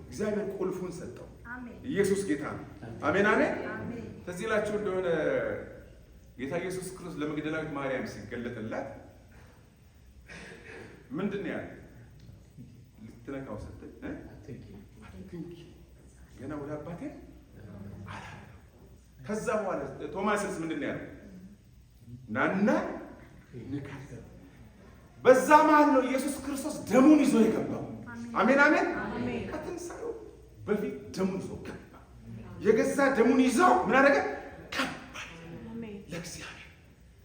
B: እግዚአብሔር ቁልፉን ሰጠው። ኢየሱስ ጌታ ነው። አሜን አሜን። ተዚህ ላችሁ እንደሆነ ጌታ ኢየሱስ ክርስቶስ ለመግደላዊት ማርያም ሲገለጥላት ምንድን ነው ያለ? ልትነካው ስትል አትንኪ፣ ገና ወደ አባቴ አላለም። ከዛ በኋላ ቶማስስ ምንድን ነው ያለው? ናና ንካ። በዛ መሀል ነው ኢየሱስ ክርስቶስ ደሙን ይዞ የገባው። አሜን አሜን። ከትንሣኤው በፊት ደሙን ይዞ ገባ። የገዛ ደሙን ይዘው ምን አደረገ? ገባ ለእግዚአብሔር።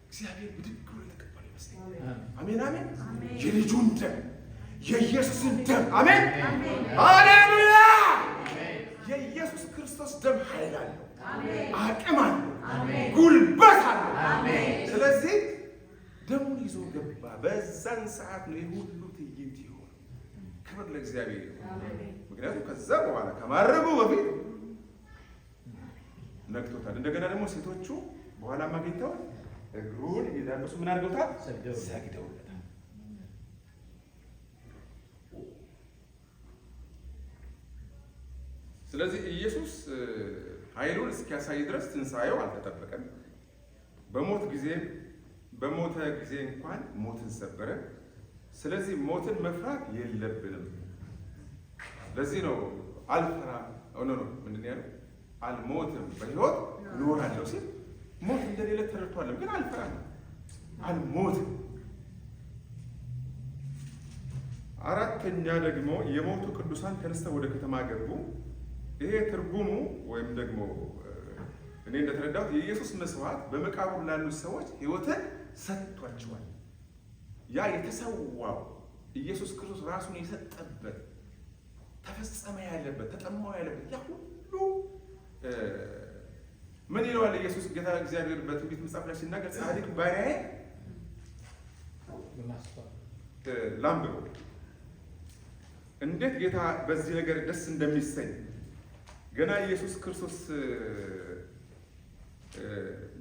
B: እግዚአብሔር ብድግ ብሎ የተቀበለው ይመስለኛል። አሜን አሜን። የልጁን ደም የኢየሱስን ደም አሜን ሃሌሉያ። የኢየሱስ ክርስቶስ ደም ኃይል አለው፣ አቅም አለው፣ ጉልበት አለው። ስለዚህ ደሙን ይዞ ገባ። በዛን ሰዓት ነው የሁሉ ትዕይንት የሆነው። ክብር ለእግዚአብሔር። ምክንያቱም ከዛ በኋላ ከማረጉ በፊት ነግቶታል። እንደገና ደግሞ ሴቶቹ በኋላ አግኝተዋል፣ እግሩን እየዳበሱ ምን አድርገውታል? ሰግደውለታል። ስለዚህ ኢየሱስ ኃይሉን እስኪያሳይ ድረስ ትንሣኤው አልተጠበቀም። በሞተ ጊዜ እንኳን ሞትን ሰበረ። ስለዚህ ሞትን መፍራት የለብንም። ለዚህ ነው አልፈራም ነው ምንድን ያለው? አልሞትም በሕይወት እኖራለሁ ሲል ሞት እንደሌለ ተረድቷለም። ግን አልፈራም፣ አልሞትም። አራተኛ ደግሞ የሞቱ ቅዱሳን ተነስተው ወደ ከተማ ገቡ። ይሄ ትርጉሙ ወይም ደግሞ እኔ እንደተረዳሁት የኢየሱስ መስዋዕት በመቃብር ላሉ ሰዎች ሕይወትን ሰጥቷቸዋል። ያ የተሰዋው ኢየሱስ ክርስቶስ ራሱን የሰጠበት ተፈጸመ ያለበት ተጠማው ያለበት ያ ሁሉ ምን ይለዋል ኢየሱስ ጌታ እግዚአብሔር በትንቢት መጽሐፍ ላይ ሲናገር ጻድቅ ባሪያዬ ላምብሮ እንዴት ጌታ በዚህ ነገር ደስ እንደሚሰኝ ገና ኢየሱስ ክርስቶስ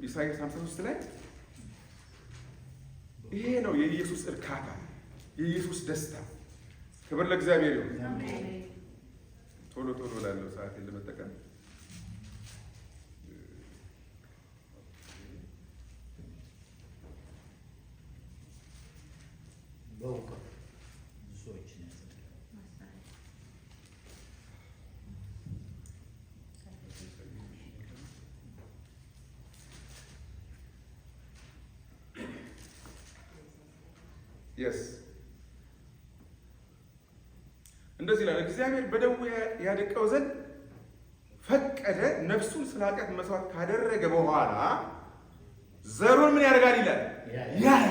B: ኢሳይያስ 53 ላይ ይሄ ነው የኢየሱስ እርካታ፣ የኢየሱስ ደስታ። ክብር ለእግዚአብሔር ይሁን። ቶሎ ቶሎ ላለው ሰዓት ለመጠቀም
C: በእውቀት ብዙዎችን
B: እንደዚህ ይላል። እግዚአብሔር በደዌ ያደቀው ዘንድ ፈቀደ። ነፍሱን ስለ ኃጢአት መስዋዕት ካደረገ በኋላ ዘሩን ምን ያደርጋል ይላል? ያያል።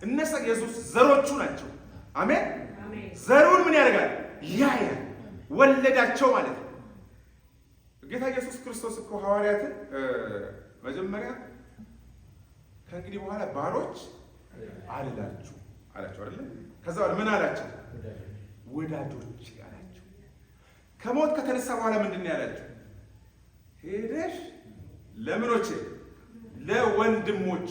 B: እነዛ ኢየሱስ ዘሮቹ ናቸው። አሜን። ዘሩን ምን ያደርጋል? ያያል። ወለዳቸው ማለት ነው። ጌታ ኢየሱስ ክርስቶስ እኮ ሐዋርያትን መጀመሪያ ከእንግዲህ በኋላ ባሮች አልላችሁ አላቸው አይደለ? ከዛ ምን አላቸው? ወዳጆች አላቸው። ከሞት ከተነሳ በኋላ ምንድን ነው ያላቸው? ሄደሽ ለምኖቼ ለወንድሞቼ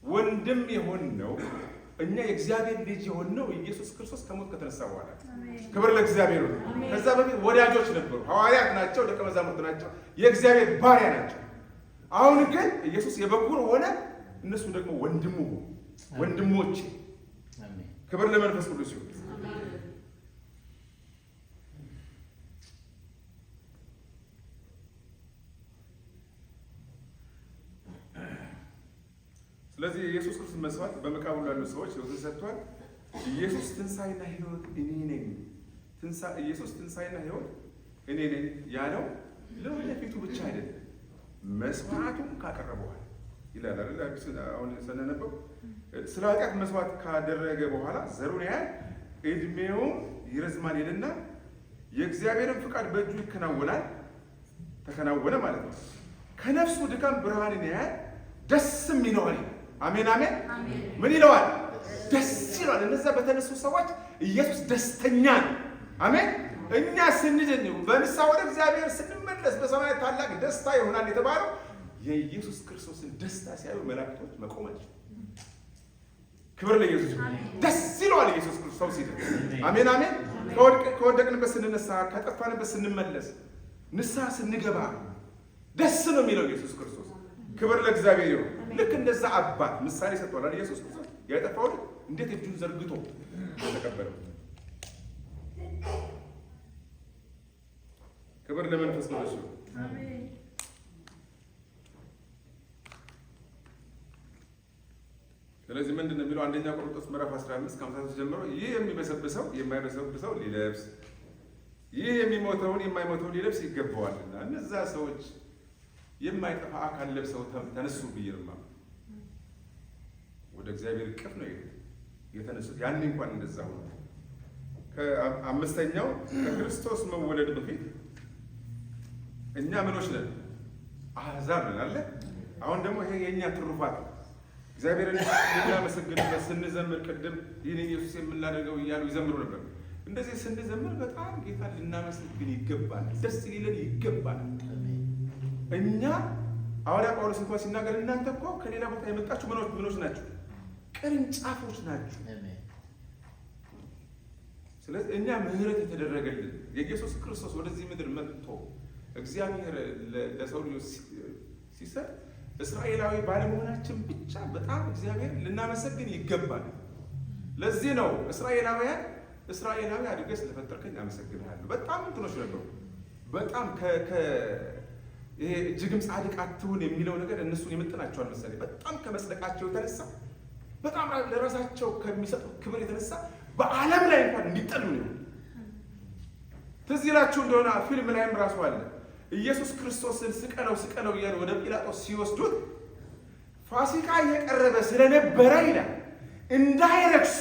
B: ወንድም የሆነው እኛ የእግዚአብሔር ልጅ የሆነው ኢየሱስ ክርስቶስ ከሞት ከተነሳ በኋላ ክብር ለእግዚአብሔር ነው። ከዛ በፊት ወዳጆች ነበሩ፣ ሐዋርያት ናቸው፣ ደቀ መዛሙርት ናቸው፣ የእግዚአብሔር ባሪያ ናቸው። አሁን ግን ኢየሱስ የበኩር ሆነ፣ እነሱ ደግሞ ወንድሙ ወንድሞቼ። ክብር ለመንፈስ ቅዱስ ይሁን። ስለዚህ የኢየሱስ ክርስቶስ መስዋዕት በመቃብሩ ያሉ ሰዎች ሕይወትን ሰጥቷል። ኢየሱስ ትንሣኤና ሕይወት እኔ ነኝ። ኢየሱስ ትንሣኤና ሕይወት እኔ ነኝ ያለው ለወደፊቱ ብቻ አይደለም፣ መስዋዕቱን ካቀረበዋል ይላል አይደል? አሁን ስናነበው ስለ ኃጢአት መስዋዕት ካደረገ በኋላ ዘሩን ያህል እድሜውም ይረዝማል ይልና የእግዚአብሔርን ፍቃድ በእጁ ይከናወናል። ተከናወነ ማለት ነው። ከነፍሱ ድካም ብርሃንን ያህል ደስም ይለዋል። አሜን አሜን። ምን ይለዋል? ደስ ይለዋል። እነዛ በተነሱ ሰዎች ኢየሱስ ደስተኛ ነው። አሜን። እኛ ስንድን በንስሐ ወደ እግዚአብሔር ስንመለስ በሰማይ ታላቅ ደስታ ይሆናል የተባለው የኢየሱስ ክርስቶስን ደስታ ሲያዩ መላእክቶች መቆማቸው። ክብር ለኢየሱስ። ደስ ይለዋል ኢየሱስ ክርስቶስ ሰው ሲድን። አሜን አሜን። ከወደቅንበት ስንነሳ፣ ከጠፋንበት ስንመለስ፣ ንስሐ ስንገባ ደስ ነው የሚለው ኢየሱስ ክርስቶስ። ክብር ለእግዚአብሔር ይሁን። ልክ እንደዛ አባት ምሳሌ ሰጥቷል ኢየሱስ ክርስቶስ። ያጠፋው እንዴት እጁን ዘርግቶ ተቀበለው። ክብር ለመንፈስ ቅዱስ ይሁን። አሜን። ስለዚህ ምንድን ነው የሚለው? አንደኛ ቆሮንቶስ ምዕራፍ 15 ከ53 ጀምሮ ይህ የሚበሰብሰው የማይበሰብሰው ሊለብስ፣ ይህ የሚሞተውን የማይሞተውን ሊለብስ ይገባዋልና። እነዛ ሰዎች የማይጠፋ አካል ለብሰው ተነሱ ብዬማ ወደ እግዚአብሔር እቅፍ ነው የተነሱት። ያኔ እንኳን እንደዛ ሆነ። ከአምስተኛው ከክርስቶስ መወለድ በፊት እኛ ምኖች ነን? አሕዛብ ነን አለ። አሁን ደግሞ ይሄ የእኛ ትሩፋት እግዚአብሔርን ልናመሰግንበት ስንዘምር፣ ቅድም ይህን ኢየሱስ የምናደርገው እያሉ ይዘምሩ ነበር። እንደዚህ ስንዘምር በጣም ጌታ ልናመሰግን ይገባል፣ ደስ ሊለን ይገባል። እኛ ሐዋርያ ጳውሎስ እንኳን ሲናገር እናንተ እኮ ከሌላ ቦታ የመጣችሁ ምኖች ናችሁ? ቅርንጫፎች ናችሁ። ስለዚህ እኛ ምሕረት የተደረገልን የኢየሱስ ክርስቶስ ወደዚህ ምድር መጥቶ እግዚአብሔር ለሰው ልጆች ሲሰጥ እስራኤላዊ ባለመሆናችን ብቻ በጣም እግዚአብሔር ልናመሰግን ይገባል። ለዚህ ነው እስራኤላዊ አድርገህ ስለፈጠርከኝ አመሰግንሃለሁ። በጣም እንትኖች ነበሩ። በጣም ይሄ እጅግም ጻድቅ አትሁን የሚለው ነገር እነሱን የመጥናቸዋል መሰለኝ። በጣም ከመስለቃቸው የተነሳ በጣም ለራሳቸው ከሚሰጡ ክብር የተነሳ በዓለም ላይ እንኳን እንዲጠሉ ነው። ትዝ ይላችሁ እንደሆነ ፊልም ላይም ራሱ አለ። ኢየሱስ ክርስቶስን ስቀለው እያሉ ወደ ጲላጦስ ሲወስዱት ፋሲካ እየቀረበ ስለነበረ ይላል እንዳይረክሱ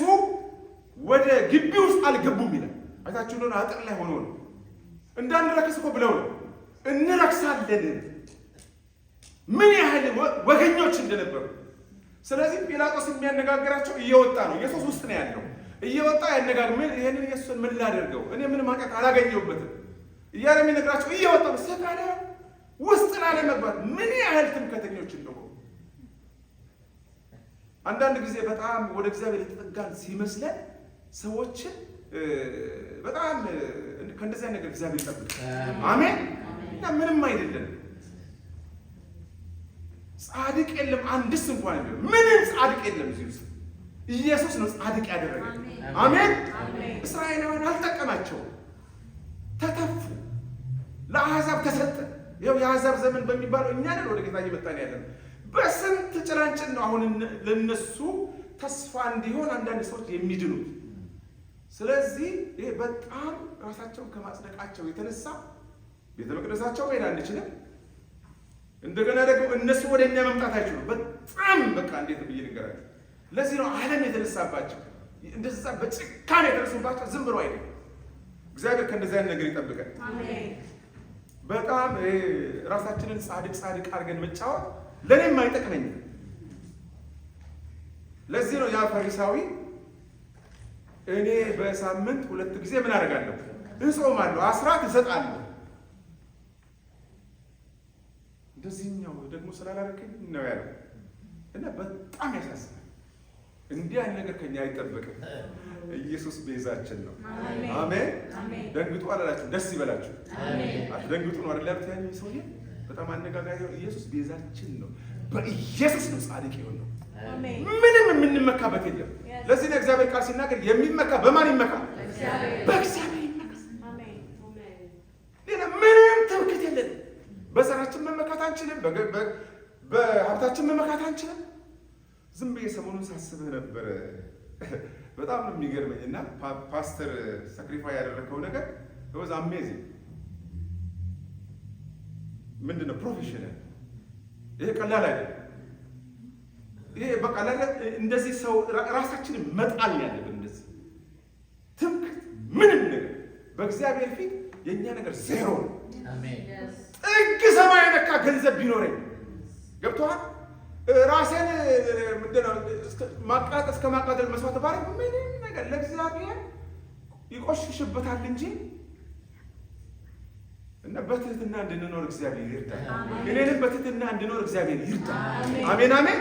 B: ወደ ግቢ ውስጥ አልገቡም ይላል። አይታችሁ እንደሆነ አጥር ላይ ሆኖ ነው። እንዳንረክስ እኮ ብለው ነው። እንረክሳለን ምን ያህል ወገኞች እንደነበሩ። ስለዚህ ጲላጦስ የሚያነጋግራቸው እየወጣ ነው። ኢየሱስ ውስጥ ነው ያለው። እየወጣ ይሄንን ኢየሱስን ምን ላደርገው እኔ ምንም ኃጢአት አላገኘሁበትም እያለ የሚነግራቸው እየወጣ ነው። ስጋለ ውስጥ ላለመግባት ምን ያህል ትምክህተኞች እንደሆኑ። አንዳንድ ጊዜ በጣም ወደ እግዚአብሔር የተጠጋን ሲመስለን ሰዎችን በጣም ከእንደዚያ ነገር እግዚአብሔር ይጠብቅ። አሜን። እና ምንም አይደለም። ጻድቅ የለም አንድስ እንኳን ነው። ምንም ጻድቅ የለም እዚህ ውስጥ ኢየሱስ ነው ጻድቅ ያደረገ። አሜን። እስራኤላውያን አልጠቀማቸውም፣ ተተፉ፣ ለአሕዛብ ተሰጠ። ይኸው የአሕዛብ ዘመን በሚባለው እኛ ነን ወደ ጌታ እየመጣን ያለን። በስንት ጭላንጭል ነው አሁን ለነሱ ተስፋ እንዲሆን አንዳንድ ሰዎች የሚድኑት። ስለዚህ ይሄ በጣም ራሳቸውን ከማጽደቃቸው የተነሳ ቤተ መቅደሳቸው መሄድ አንችልም። እንደገና ደግሞ እነሱ ወደ እኛ መምጣት አይችሉም። በጣም በቃ እንዴት ብዬ ልንገራቸው። ለዚህ ነው ዓለም የተነሳባቸው። እንደዛ በጭካኔ የተነሱባቸው ዝም ብሎ አይደለም። እግዚአብሔር ከእንደዚህ አይነት ነገር ይጠብቀን። በጣም ራሳችንን ጻድቅ አድርገን መጫወት ለእኔም አይጠቅመኝም። ለዚህ ነው ያ ፈሪሳዊ እኔ በሳምንት 2 ጊዜ ምን አደርጋለሁ? እጾማለሁ፣ አስራት እሰጣለሁ። እንደዚህኛው ደግሞ ስላላረከኝ ነው ያለው እና በጣም ያሳስባል። እንዲህ አይነት ነገር ከኛ አይጠበቅም። ኢየሱስ ቤዛችን ነው። አሜን። ደንግጡ አላላችሁ፣ ደስ ይበላችሁ። አትደንግጡ ነው አይደል ያሉት ያኝ ሰውዬ። በጣም አነጋጋሪ ነው። ኢየሱስ ቤዛችን ነው። በኢየሱስ ነው ጻድቅ ይሆን ነው። ምንም የምንመካበት የለም። ለዚህ ነው እግዚአብሔር ቃል ሲናገር የሚመካ በማን ይመካ? በእግዚአብሔር ይመካ። ሌላ ምንም ትምክህት የለንም። በዘራችን መመካት አንችልም። በሀብታችን መመካት አንችልም። ዝም ብዬ ሰሞኑን ሳስብህ ነበር። በጣም ነው የሚገርመኝ እና ፓስተር ሳክሪፋይ ያደረገው ነገር ወዝ አሜዚንግ። ምንድን ነው ፕሮፌሽናል? ይሄ ቀላል አይደለም። ይሄ በቃ እንደዚህ ሰው ራሳችንን መጣል ያለብን እንደዚህ ትምክህት ምንም ነገር በእግዚአብሔር ፊት የእኛ ነገር ዜሮ ነው። ጥግ ሰማይ ነካ ገንዘብ ቢኖረኝ ገብቶሃል? ራሴን ምንድነው ማቃጠል እስከ ማቃጠል መስዋዕት ባረግ ምንም ነገር ለእግዚአብሔር ይቆሽሽበታል እንጂ እና በትህትና እንድንኖር እግዚአብሔር ይርዳል። እኔንም በትህትና እንድኖር እግዚአብሔር ይርዳል። አሜን አሜን።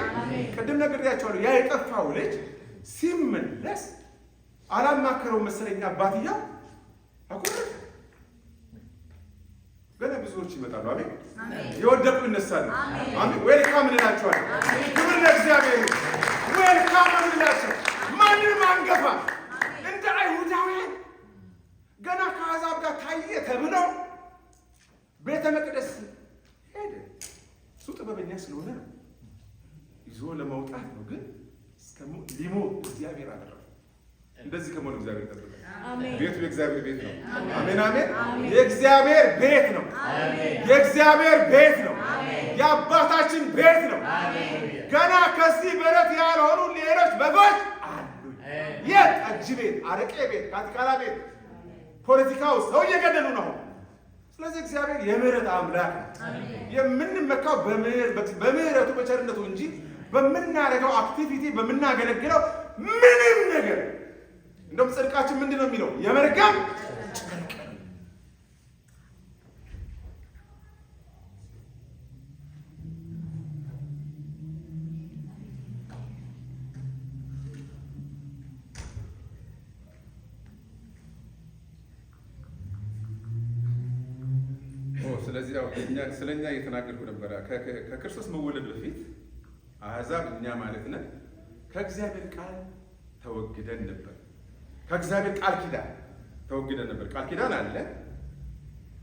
B: ቅድም ነግሬያቸዋለሁ። ያ የጠፋው ልጅ ሲመለስ አላማከረው መሰለኝ አባትየው አቆረጠ። ገና ብዙዎች ይመጣሉ። አሜን። የወደቁ ይነሳሉ። አሜን። ዌልካም እንላቸዋለን። ክብር ለእግዚአብሔር። ዌልካም እንላቸው። ማንንም አንገፋ። እንደ አይሁዳውያን ገና ከአሕዛብ ጋር ታየ ተብለው ቤተ መቅደስ ሄደ። እሱ ጥበበኛ ስለሆነ ነው፣ ይዞ ለመውጣት ነው። ግን ሊሞት እግዚአብሔር አደረገው። እንደዚህ ከመሆን እግዚአብሔር ይጠብቃል። ቤቱ የእግዚአብሔር ቤት ነው። አሜን አሜን። የእግዚአብሔር ቤት ነው። የእግዚአብሔር ቤት ነው። የአባታችን ቤት ነው። ገና ከዚህ በረት ያልሆኑ ሌሎች በጎች አሉ። የት? ጠጅ ቤት፣ አረቄ ቤት፣ ካቲካላ ቤት፣ ፖለቲካ ውስጥ ሰው እየገደሉ ነው። ስለዚህ እግዚአብሔር የምህረት አምላክ ነው። የምንመካው በምህረቱ በቸርነቱ እንጂ በምናደርገው አክቲቪቲ በምናገለግለው ምንም ነገር እንደውም ጽድቃችን ምንድን ነው የሚለው? የመርገም ጨርቅ ነው። ስለዚህ ያው ስለኛ እየተናገርኩ ነበረ። ከክርስቶስ መወለድ በፊት አሕዛብ እኛ ማለት ነን ከእግዚአብሔር ቃል ተወግደን ነበር። ከእግዚአብሔር ቃል ኪዳን ተወግደን ነበር። ቃል ኪዳን አለ።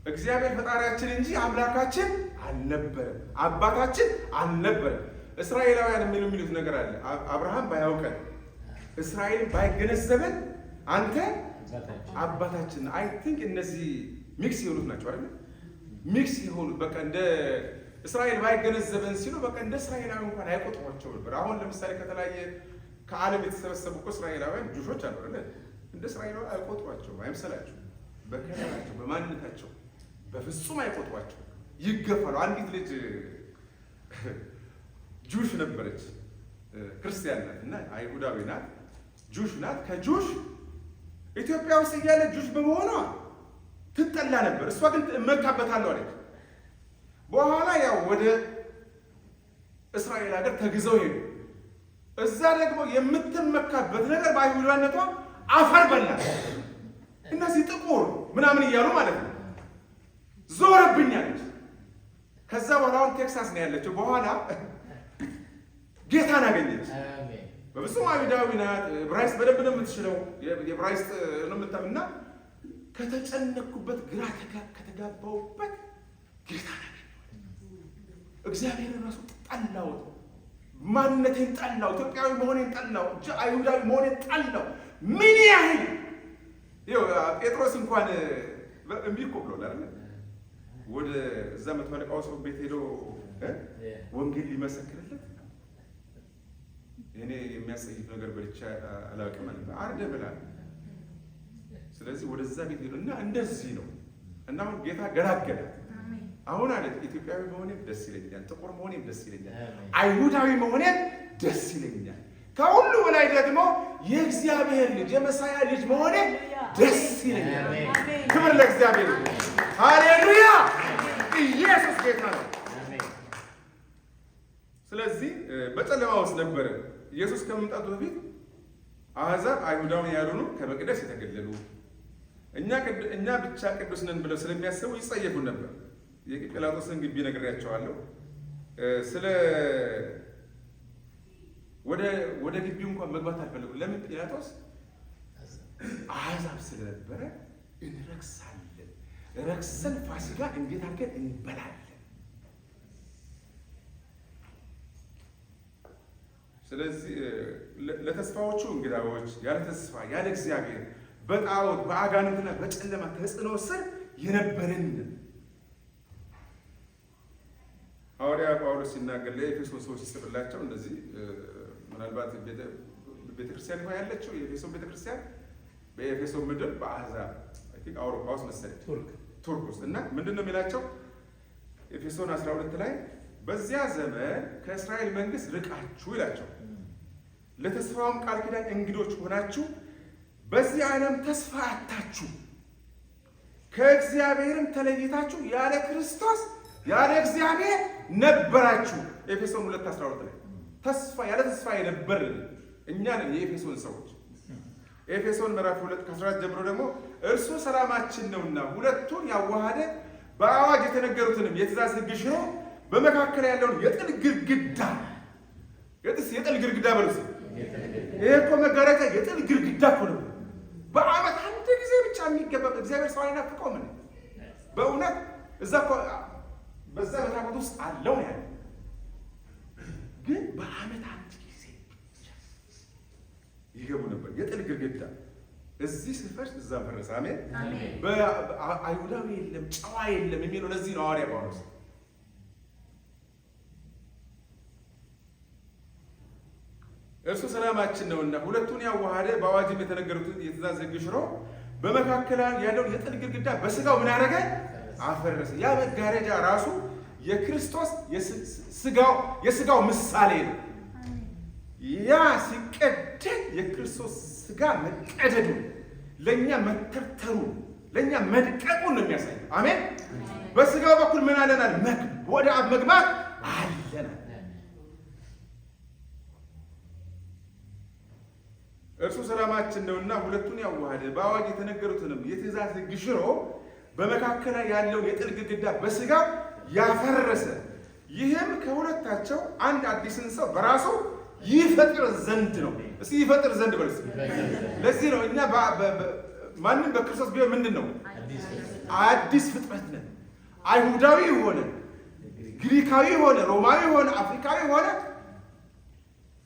B: እግዚአብሔር ፈጣሪያችን እንጂ አምላካችን አልነበረም፣ አባታችን አልነበረም። እስራኤላውያን የሚሉት ነገር አለ። አብርሃም ባያውቀን እስራኤልን ባይገነዘበን አንተ አባታችን። አይ ቲንክ እነዚህ ሚክስ የሆኑት ናቸው አይደል? ሚክስ የሆኑት በቃ እንደ እስራኤል ባይገነዘበን ሲሉ በቃ እንደ እስራኤላዊ እንኳን አይቆጥሯቸው ነበር። አሁን ለምሳሌ ከተለያየ ከዓለም የተሰበሰቡ እኮ እስራኤላውያን ጁሾች አሉ አይደል? እንደ እስራኤላዊ አይቆጥሯቸው፣ አይምሰላቸው። በከለራቸው በማንነታቸው በፍጹም አይቆጥሯቸው፣ ይገፋሉ። አንዲት ልጅ ጁሽ ነበረች፣ ክርስቲያን ናት እና አይሁዳዊ ናት፣ ጁሽ ናት። ከጁሽ ኢትዮጵያ ውስጥ እያለ ጁሽ በመሆኗ ትጠላ ነበር። እሷ ግን እመካበታለሁ አለች። በኋላ ያው ወደ እስራኤል ሀገር ተግዘው ሄዱ። እዛ ደግሞ የምትመካበት ነገር በአይሁዳነቷ አፈር በላ። እነዚህ ጥቁር ምናምን እያሉ ማለት ነው። ዞረብኛለች። ከዛ በኋላ አሁን ቴክሳስ ነው ያለችው። በኋላ ጌታን አገኘች። በብዙም አይሁዳዊ ናት። ዕብራይስጥ በደንብ ነው የምትችለው። የዕብራይስጥ ነው የምታምና ከተጨነኩበት ግራ ከተጋባውበት ጌታን አገኘች። እግዚአብሔር ራሱ ጠላሁት። ማንነቴን ጠላው። ኢትዮጵያዊ መሆኔን ጠላው። አይሁዳዊ መሆኔን ጠላው። ምን ያህል ይኸው ጴጥሮስ እንኳን እምቢ እኮ ብሏል አይደል? ወደ እዛ መቶ አለቃው ሰው ቤት ሄዶ ወንጌል ሊመሰክርለት እኔ የሚያስጠይቅ ነገር በልቻ አላውቅም ማለት ነው። አርደ ብላል። ስለዚህ ወደዛ ቤት ሄዶ እና እንደዚህ ነው እና አሁን ጌታ ገላገላት። አሁን አለ ኢትዮጵያዊ መሆኔም ደስ ይለኛል፣ ጥቁር መሆኔም ደስ ይለኛል፣ አይሁዳዊ መሆኔም ደስ ይለኛል። ከሁሉ በላይ ደግሞ የእግዚአብሔር ልጅ የመሳያ ልጅ መሆኔ ደስ ይለኛል። ክብር ለእግዚአብሔር። ሃሌሉያ! ኢየሱስ ጌታ ነው። ስለዚህ በጨለማ ውስጥ ነበረ። ኢየሱስ ከመምጣቱ በፊት አሕዛብ አይሁዳውያን ያልሆኑ ከመቅደስ የተገለሉ እኛ ብቻ ቅዱስ ነን ብለው ስለሚያስቡ ይጸየፉ ነበር። የጲላጦስን ግቢ ነግሬያቸዋለሁ። ወደ ግቢው እንኳን መግባት አልፈለጉም። ለምን? ጲላጦስ አሕዛብ ስለነበረ እንረክሳለን፣ ረክሰን ፋሲካ እንዴት አድርገን እንበላለን። ስለዚህ ለተስፋዎቹ እንግዳዎች፣ ያለ ተስፋ ያለ እግዚአብሔር በጣዖት በአጋንንትና በጨለማ ተጽዕኖ ስር የነበርን ሐዋርያ ጳውሎስ ሲናገር ለኤፌሶን ሰዎች ሲጽፍላቸው እንደዚህ ምናልባት ቤተክርስቲያን ይሆን ያለችው የኤፌሶን ቤተክርስቲያን በኤፌሶን ምድር በአሕዛብ አውሮፓ ውስጥ መሰለኝ ቱርክ ውስጥ እና ምንድን ነው የሚላቸው ኤፌሶን 12 ላይ በዚያ ዘመን ከእስራኤል መንግስት ርቃችሁ ይላቸው ለተስፋውም ቃል ኪዳን እንግዶች ሆናችሁ በዚህ ዓለም ተስፋ አጣችሁ ከእግዚአብሔርም ተለይታችሁ ያለ ክርስቶስ ያለ እግዚአብሔር ነበራችሁ። ኤፌሶን 2:12 ላይ ተስፋ ያለ ተስፋ የነበርን እኛ ነን የኤፌሶን ሰዎች። ኤፌሶን ምዕራፍ 2:14 ጀምሮ ደግሞ እርሱ ሰላማችን ነውና ሁለቱን ያዋሃደ በአዋጅ የተነገሩትንም የትእዛዝ ሕግ ሽሮ በመካከል ያለውን የጥል ግድግዳ የጥል ግድግዳ በሉስ። ይሄ እኮ መጋረጃ የጥል ግድግዳ እኮ ነው። በዓመት አንድ ጊዜ ብቻ የሚገባ እግዚአብሔር ሰው አይናፍቀውም። በእውነት እዛ እኮ በዛ በታቦት ውስጥ አለው ነው ያለው። ግን በዓመት አንድ ጊዜ ይገቡ ነበር። የጥል ግድግዳ እዚህ ሲፈርስ እዛ ፈረሰ። አሜን። በአይሁዳዊ የለም ጨዋ የለም የሚለው ለዚህ ነው ሐዋርያ ጳውሎስ እርሱ ሰላማችን ነውና ሁለቱን ያዋሃደ በአዋጅም የተነገሩትን የትእዛዝ ሕግ ሽሮ በመካከል ያለውን የጥል ግድግዳ በስጋው ምን አደረገ? አፈረሰ። ያ መጋረጃ ራሱ የክርስቶስ የስጋው ምሳሌ ነው። ያ ሲቀደድ የክርስቶስ ስጋ መቀደዱ ለእኛ መተርተሩ ለእኛ መድቀቁን ነው የሚያሳየው። አሜን። በስጋው በኩል ምን አለናል? ወደ አብ መግባት አለናል። እርሱ ሰላማችን ነውና ሁለቱን ያዋሃደ በአዋጅ የተነገሩትንም የትእዛዝ ሕግ ሽሮ በመካከል ያለውን የጥል ግድግዳ በስጋ ያፈረሰ ይህም ከሁለታቸው አንድ አዲስን ሰው በራሱ ይፈጥር ዘንድ ነው። እስኪ ይፈጥር ዘንድ በልስ። ለዚህ ነው እኛ ማንም በክርስቶስ ቢሆን ምንድን ነው? አዲስ ፍጥረት ነን። አይሁዳዊ ሆነ፣ ግሪካዊ ሆነ፣ ሮማዊ ሆነ፣ አፍሪካዊ ሆነ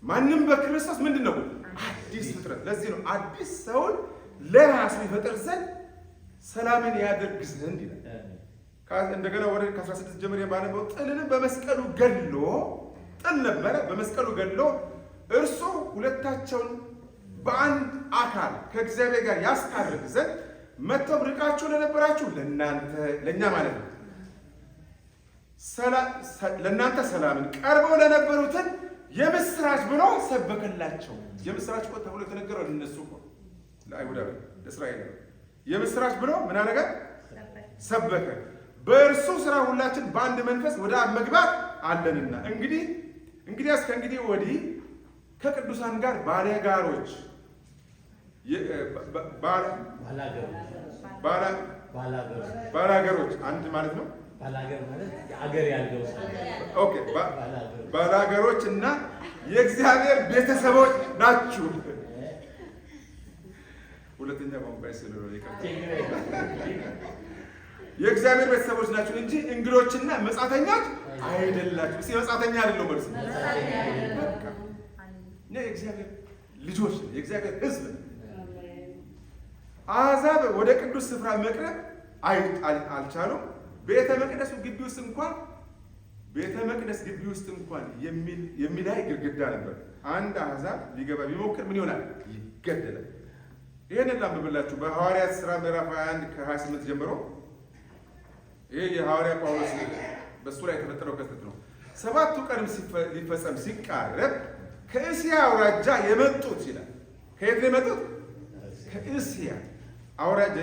B: ማንም በክርስቶስ ምንድን ነው? አዲስ ፍጥረት። ለዚህ ነው አዲስ ሰውን ለራሱ ይፈጥር ዘንድ ሰላምን ያደርግ ዘንድ ይላል። እንደገና ወደ 16 ጀምሮ ባነበው ጥልንም በመስቀሉ ገድሎ ጥል ነበረ በመስቀሉ ገድሎ እርሱ ሁለታቸውን በአንድ አካል ከእግዚአብሔር ጋር ያስታርቅ ዘንድ መጥተው ርቃችሁ ለነበራችሁ ለእኛ ማለት ነው ለእናንተ ሰላምን ቀርበው ለነበሩትን የምስራች ብሎ ሰበከላቸው። የምስራች እኮ ተብሎ የተነገረው ለእነሱ እኮ ለአይሁዳዊ ለእስራኤል የምስራች ብሎ ምን አደረገ? ሰበከ። በእርሱ ስራ ሁላችን በአንድ መንፈስ ወደ አብ መግባት አለንና እንግዲያስ ከእንግዲህ ወዲህ ከቅዱሳን ጋር ባለጋሮች ባላገሮች አንድ ማለት ነው።
C: ባላገር ማለት አገር ያለው
B: ኦኬ ባላገሮች እና የእግዚአብሔር ቤተሰቦች ናችሁ። ሁለተኛ ቋንቋ ስለሆነ የእግዚአብሔር ቤተሰቦች ናችሁ እንጂ እንግዶችና መጻተኞች አይደላችሁ። እስኪ መጻተኛ አይደለም ማለት ነው። እኛ የእግዚአብሔር ልጆች ነን፣ የእግዚአብሔር ሕዝብ ነን። አሕዛብ ወደ ቅዱስ ስፍራ መቅረብ አልቻሉም። ቤተ መቅደስ ግቢ ውስጥ እንኳን የሚላይ ግድግዳ ነበር። አንድ አሕዛብ ሊገባ ቢሞክር ምን ይሆናል? ይገደላል። ይሄንን ላንብብላችሁ በሐዋርያት ሥራ ምዕራፍ 21 ከ28 ጀምሮ። ይሄ የሐዋርያ ጳውሎስ በእሱ ላይ የተፈጠረው ክስተት ነው። 7ቱ ቀንም ሊፈጸም ሲቃረብ ከእስያ አውራጃ የመጡት ይላል። ከየት ነው የመጡት? ከእስያ አውራጃ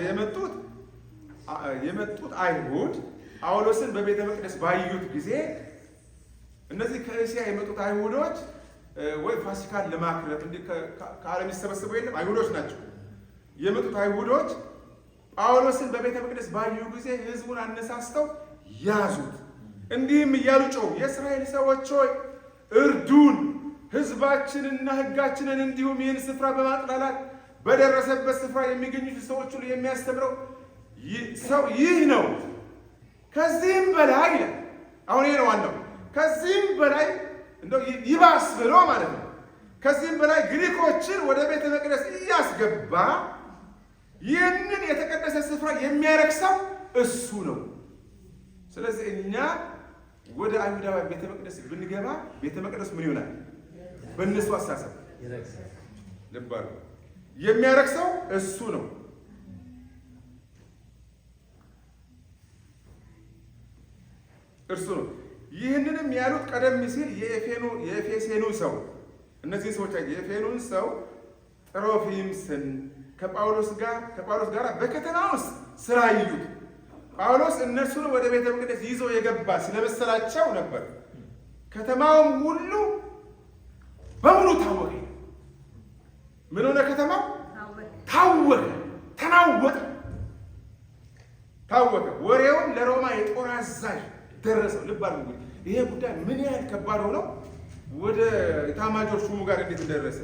B: የመጡት አይሁድ ጳውሎስን በቤተ መቅደስ ባዩት ጊዜ እነዚህ ከእስያ የመጡት አይሁዶች ወይ ፋሲካን ለማክበር እንዲህ ከዓለም ይሰበሰቡ የለም አይሁዶች ናቸው የመጡት አይሁዶች ጳውሎስን በቤተ መቅደስ ባዩ ጊዜ ሕዝቡን አነሳስተው ያዙት። እንዲህም እያሉ ጮሁ፣ የእስራኤል ሰዎች ሆይ እርዱን፣ ሕዝባችንና ሕጋችንን እንዲሁም ይህን ስፍራ በማጥላላት በደረሰበት ስፍራ የሚገኙት ሰዎች ሁሉ የሚያስተምረው ሰው ይህ ነው። ከዚህም በላይ ይላል። አሁን ይሄ ነው ዋናው። ከዚህም በላይ እንደው ይባስ ብሎ ማለት ነው። ከዚህም በላይ ግሪኮችን ወደ ቤተ መቅደስ እያስገባ ይህንን የተቀደሰ ስፍራ የሚያረክሰው እሱ ነው። ስለዚህ እኛ ወደ አይሁዳውያን ቤተ መቅደስ ብንገባ ቤተ መቅደስ ምን ይሆናል? በእነሱ አሳሰብ ልብ አድርጉ፣ የሚያረክሰው እሱ ነው። እርሱ ነው። ይህንንም ያሉት ቀደም ሲል የኤፌሴኑ ሰው እነዚህ ሰዎች የኤፌኑን ሰው ጥሮፊምስን ከጳውሎስ ጋር በከተማ ውስጥ ስላዩት ጳውሎስ እነሱን ወደ ቤተ መቅደስ ይዞ የገባ ስለመሰላቸው ነበር። ከተማውም ሁሉ በሙሉ ታወቀ። ምን ሆነ? ከተማው ታወቀ፣ ተናወጠ፣ ታወቀ። ወሬውም ለሮማ የጦር አዛዥ ደረሰው። ልብ አድርጉ። ይሄ ጉዳይ ምን ያህል ከባድ ሆነው ወደ ኤታማዦር ሹሙ ጋር እንዴት ደረሰ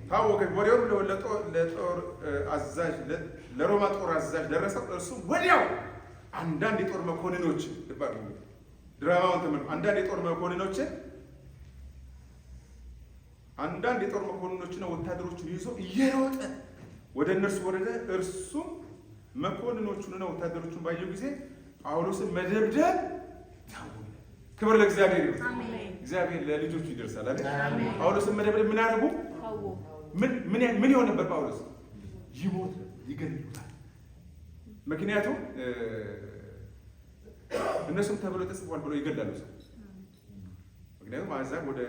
B: ታወቀ። ወሬውም ለጦር አዛዥ ለሮማ ጦር አዛዥ ደረሰው። እርሱ ወዲያው አንዳንድ የጦር መኮንኖች ልብ አድርጉ፣ ድራማውን ተመልከቱ። አንዳንድ የጦር መኮንኖችና ወታደሮችን ይዞ እየሮጠ ወደ እነርሱ ወረደ። እርሱም መኮንኖቹንና ወታደሮቹን ባየው ጊዜ ጳውሎስን መደብደብ ታወቀ። ክብር ለእግዚአብሔር ይሁን። እግዚአብሔር ለልጆቹ ይደርሳል አይደል? ጳውሎስን መደብደብ ምን አደረጉ? ምን ይሆን ነበር? ጳውሎስ ይሞት፣ ይገድሉታል። ምክንያቱም እነሱም ተብሎ ተጽፏል ብሎ ይገድላሉ ሰው። ምክንያቱም አሕዛብ ወደ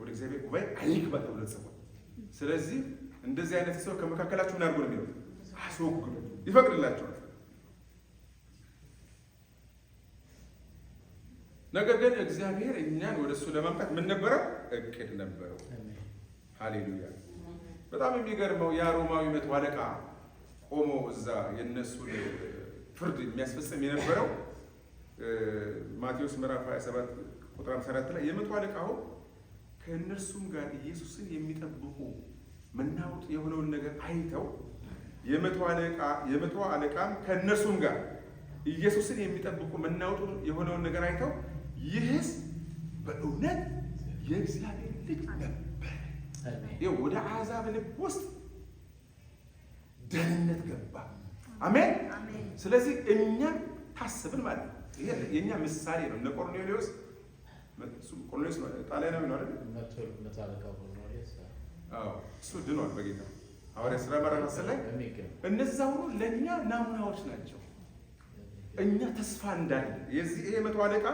B: እግዚአብሔር ጉባኤ አይግባ ተብሎ ተጽፏል። ስለዚህ እንደዚህ አይነት ሰው ከመካከላችሁ ምን አድርጎ ነው የሚለው? አስወግዱ፣ ይፈቅድላቸዋል። ነገር ግን እግዚአብሔር እኛን ወደ እሱ ለማምጣት ምን ነበረው? እቅድ ነበረው። ሃሌሉያ! በጣም የሚገርመው ያ ሮማዊ መቶ አለቃ ቆሞ እዛ የእነሱን ፍርድ የሚያስፈጽም የነበረው ማቴዎስ ምዕራፍ 27 ቁጥር 54 ላይ የመቶ አለቃው ከእነርሱም ጋር ኢየሱስን የሚጠብቁ መናወጥ የሆነውን ነገር አይተው የመቶ አለቃም ከእነርሱም ጋር ኢየሱስን የሚጠብቁ መናወጥ የሆነውን ነገር አይተው ይህስ በእውነት የእግዚአብሔር ልጅ ነበር። ይኸው ወደ አሕዛብ ልብ ውስጥ ደህንነት ገባ። አሜን። ስለዚህ እኛም ታስብን ማለት ነው። ይሄ የእኛ ምሳሌ ነው። እነ ቆርኔሌዎስ ጣሊያናዊ ነው አይደል? እሱ ድኗል በጌታ ሐዋርያት ሥራ ምዕራፍ 10 ላይ። እነዛ ሁሉ ለእኛ ናሙናዎች ናቸው። እኛ ተስፋ እንዳለ ይሄ መቶ አለቃ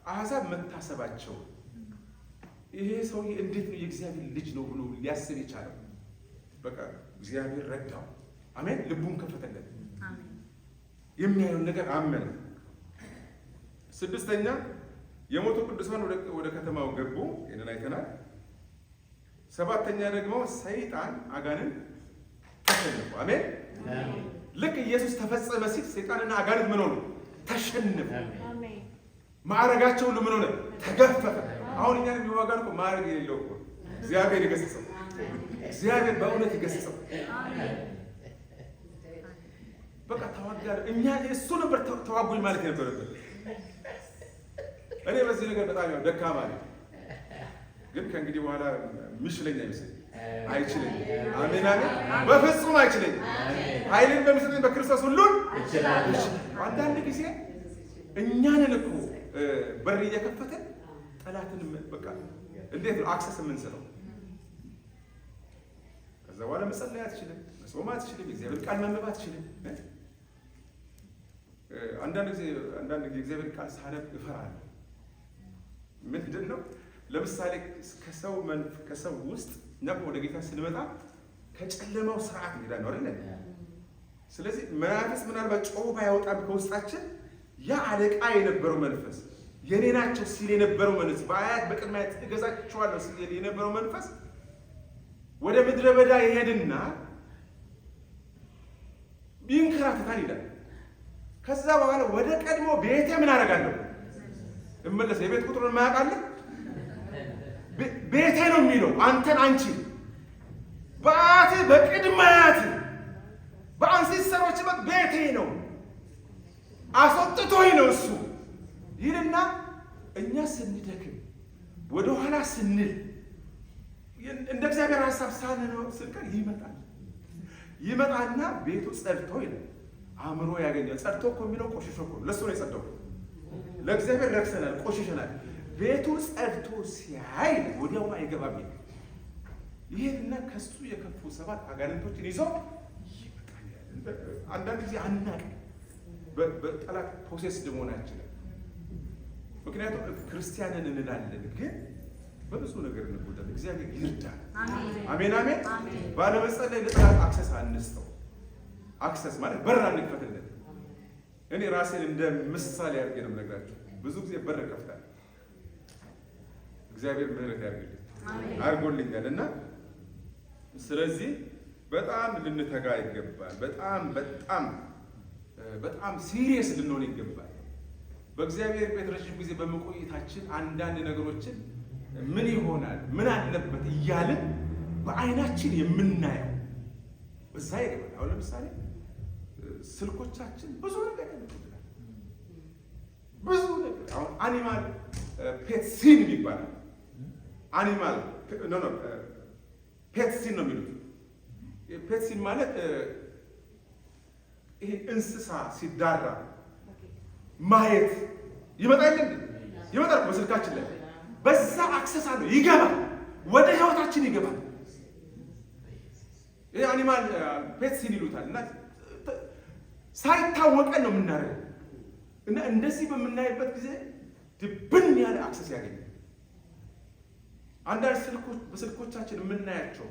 B: አሕዛብ መታሰባቸው ይሄ ሰውዬ እንዴት ነው የእግዚአብሔር ልጅ ነው ብሎ ሊያስብ የቻለው? በቃ እግዚአብሔር ረዳው። አሜን። ልቡን ከፈተለት። የሚያየውን ነገር አመነ። ስድስተኛ የሞቱ ቅዱሳን ወደ ከተማው ገቡ። ይህንን አይተናል። ሰባተኛ ደግሞ ሰይጣን አጋንንት ተሸነፉ። አሜን። ልክ ኢየሱስ ተፈጸመ ሲል ሰይጣንና አጋንንት ምን ሆኑ? ተሸነፉ። ማዕረጋቸው ሁሉ ምን ሆነ? ተገፈፈ። አሁን እኛን የሚዋጋን እኮ ማዕረግ የሌለው እኮ እግዚአብሔር ይገስጸው። እግዚአብሔር በእውነት ይገስጸው። በቃ ተዋጋለ። እኛ እሱ ነበር ተዋጉኝ ማለት የነበረበት። እኔ በዚህ ነገር በጣም ያው ደካማ ነኝ፣ ግን ከእንግዲህ በኋላ ምሽለኛ አይመስለኝም። አይችለኝም። አሜን አሜን። በፍጹም አይችለኝም። ኃይልን በሚሰጠኝ በክርስቶስ ሁሉን እችላለሁ። አንዳንድ ጊዜ እኛንን እኮ በር እየከፈትን ጠላትን በቃ እንዴት ነው አክሰስ የምንሰጠው? ከዛ በኋላ መጸለይ አትችልም፣ መጾም አትችልም፣ እግዚአብሔር ቃል ማንበብ አትችልም። አንዳንድ ጊዜ እግዚአብሔር ቃል ሳነብ እፈራለሁ። ምንድን ነው ለምሳሌ ከሰው ውስጥ ነቅ ወደ ጌታ ስንመጣ ከጨለማው ስርዓት እንሄዳለን ነው አይደል? ስለዚህ መናፍስ ምናልባት ጮህ ባያወጣም ከውስጣችን ያ አለቃ የነበረው መንፈስ የኔ ናቸው ሲል የነበረው መንፈስ በአያት በቅድመ አያት እገዛቸዋለሁ ሲል የነበረው መንፈስ ወደ ምድረ በዳ ይሄድና ይንከራተታል ይላል። ከዛ በኋላ ወደ ቀድሞ ቤቴ ምን አደርጋለሁ እመለስ። የቤት ቁጥሩን ማያውቃለ ቤቴ ነው የሚለው አንተን አንቺ በአያት በቅድመ አያት በአንሲስተሮች ቤቴ ነው አስወጥቶኝ ነው እሱ ይልና እኛ ስንደክም ወደ ኋላ ስንል እንደ እግዚአብሔር ሐሳብ ሳንነው ስንቀር ይመጣና ቤቱ ጸድቶ ይላል። አእምሮ ያገኛል። ጸድቶ እኮ የሚለው ቆሽሾ እኮ ለእሱ ነው የጸደው። ለእግዚአብሔር ረክሰናል፣ ቆሽሸናል። ቤቱ ጸድቶ ሲያይ ወዲያውኑ አይገባም። ይሄና ከሱ የከፉ 7 አጋንንቶችን ይዞ ይመጣል። አንዳንድ ጊዜ አናውቅም በጠላት ፕሮሴስ መሆናችን። ምክንያቱም ክርስቲያንን እንላለን ግን በብዙ ነገር እንጎዳለን። እግዚአብሔር ይርዳል። አሜን አሜን። ባለመጸለይ ለጠላት አክሰስ አንስተው። አክሰስ ማለት በር አንክፈትለት። እኔ ራሴን እንደ ምሳሌ አድርጌ ነው የምነግራቸው። ብዙ ጊዜ በር ከፍታለሁ። እግዚአብሔር ምሕረት ያድርግልኝ አድርጎልኛል። እና ስለዚህ በጣም ልንተጋ ይገባል። በጣም ሲሪየስ ልንሆን ይገባል። በእግዚአብሔር ቤት ረጅም ጊዜ በመቆየታችን አንዳንድ ነገሮችን ምን ይሆናል ምን አለበት እያልን በአይናችን የምናየው እዛ ይገባል። አሁን ለምሳሌ ስልኮቻችን ብዙ ነገር ያደርጉልናል። ብዙ ነገር አሁን አኒማል ፔት ሲን ይባላል። አኒማል ፔት ሲን ነው የሚሉት። ፔት ሲን ማለት ይሄ እንስሳ ሲዳራ ማየት ይመጣል። ይመጣል በስልካችን ላይ በዛ አክሰስ አለው። ይገባል፣ ወደ ህይወታችን ይገባል። ይሄ አኒማል ፔት ሲን ይሉታል። እና ሳይታወቀን ነው የምናደርገው። እና እንደዚህ በምናይበት ጊዜ ድብን ያለ አክሰስ ያገኛል። አንዳንድ በስልኮቻችን የምናያቸው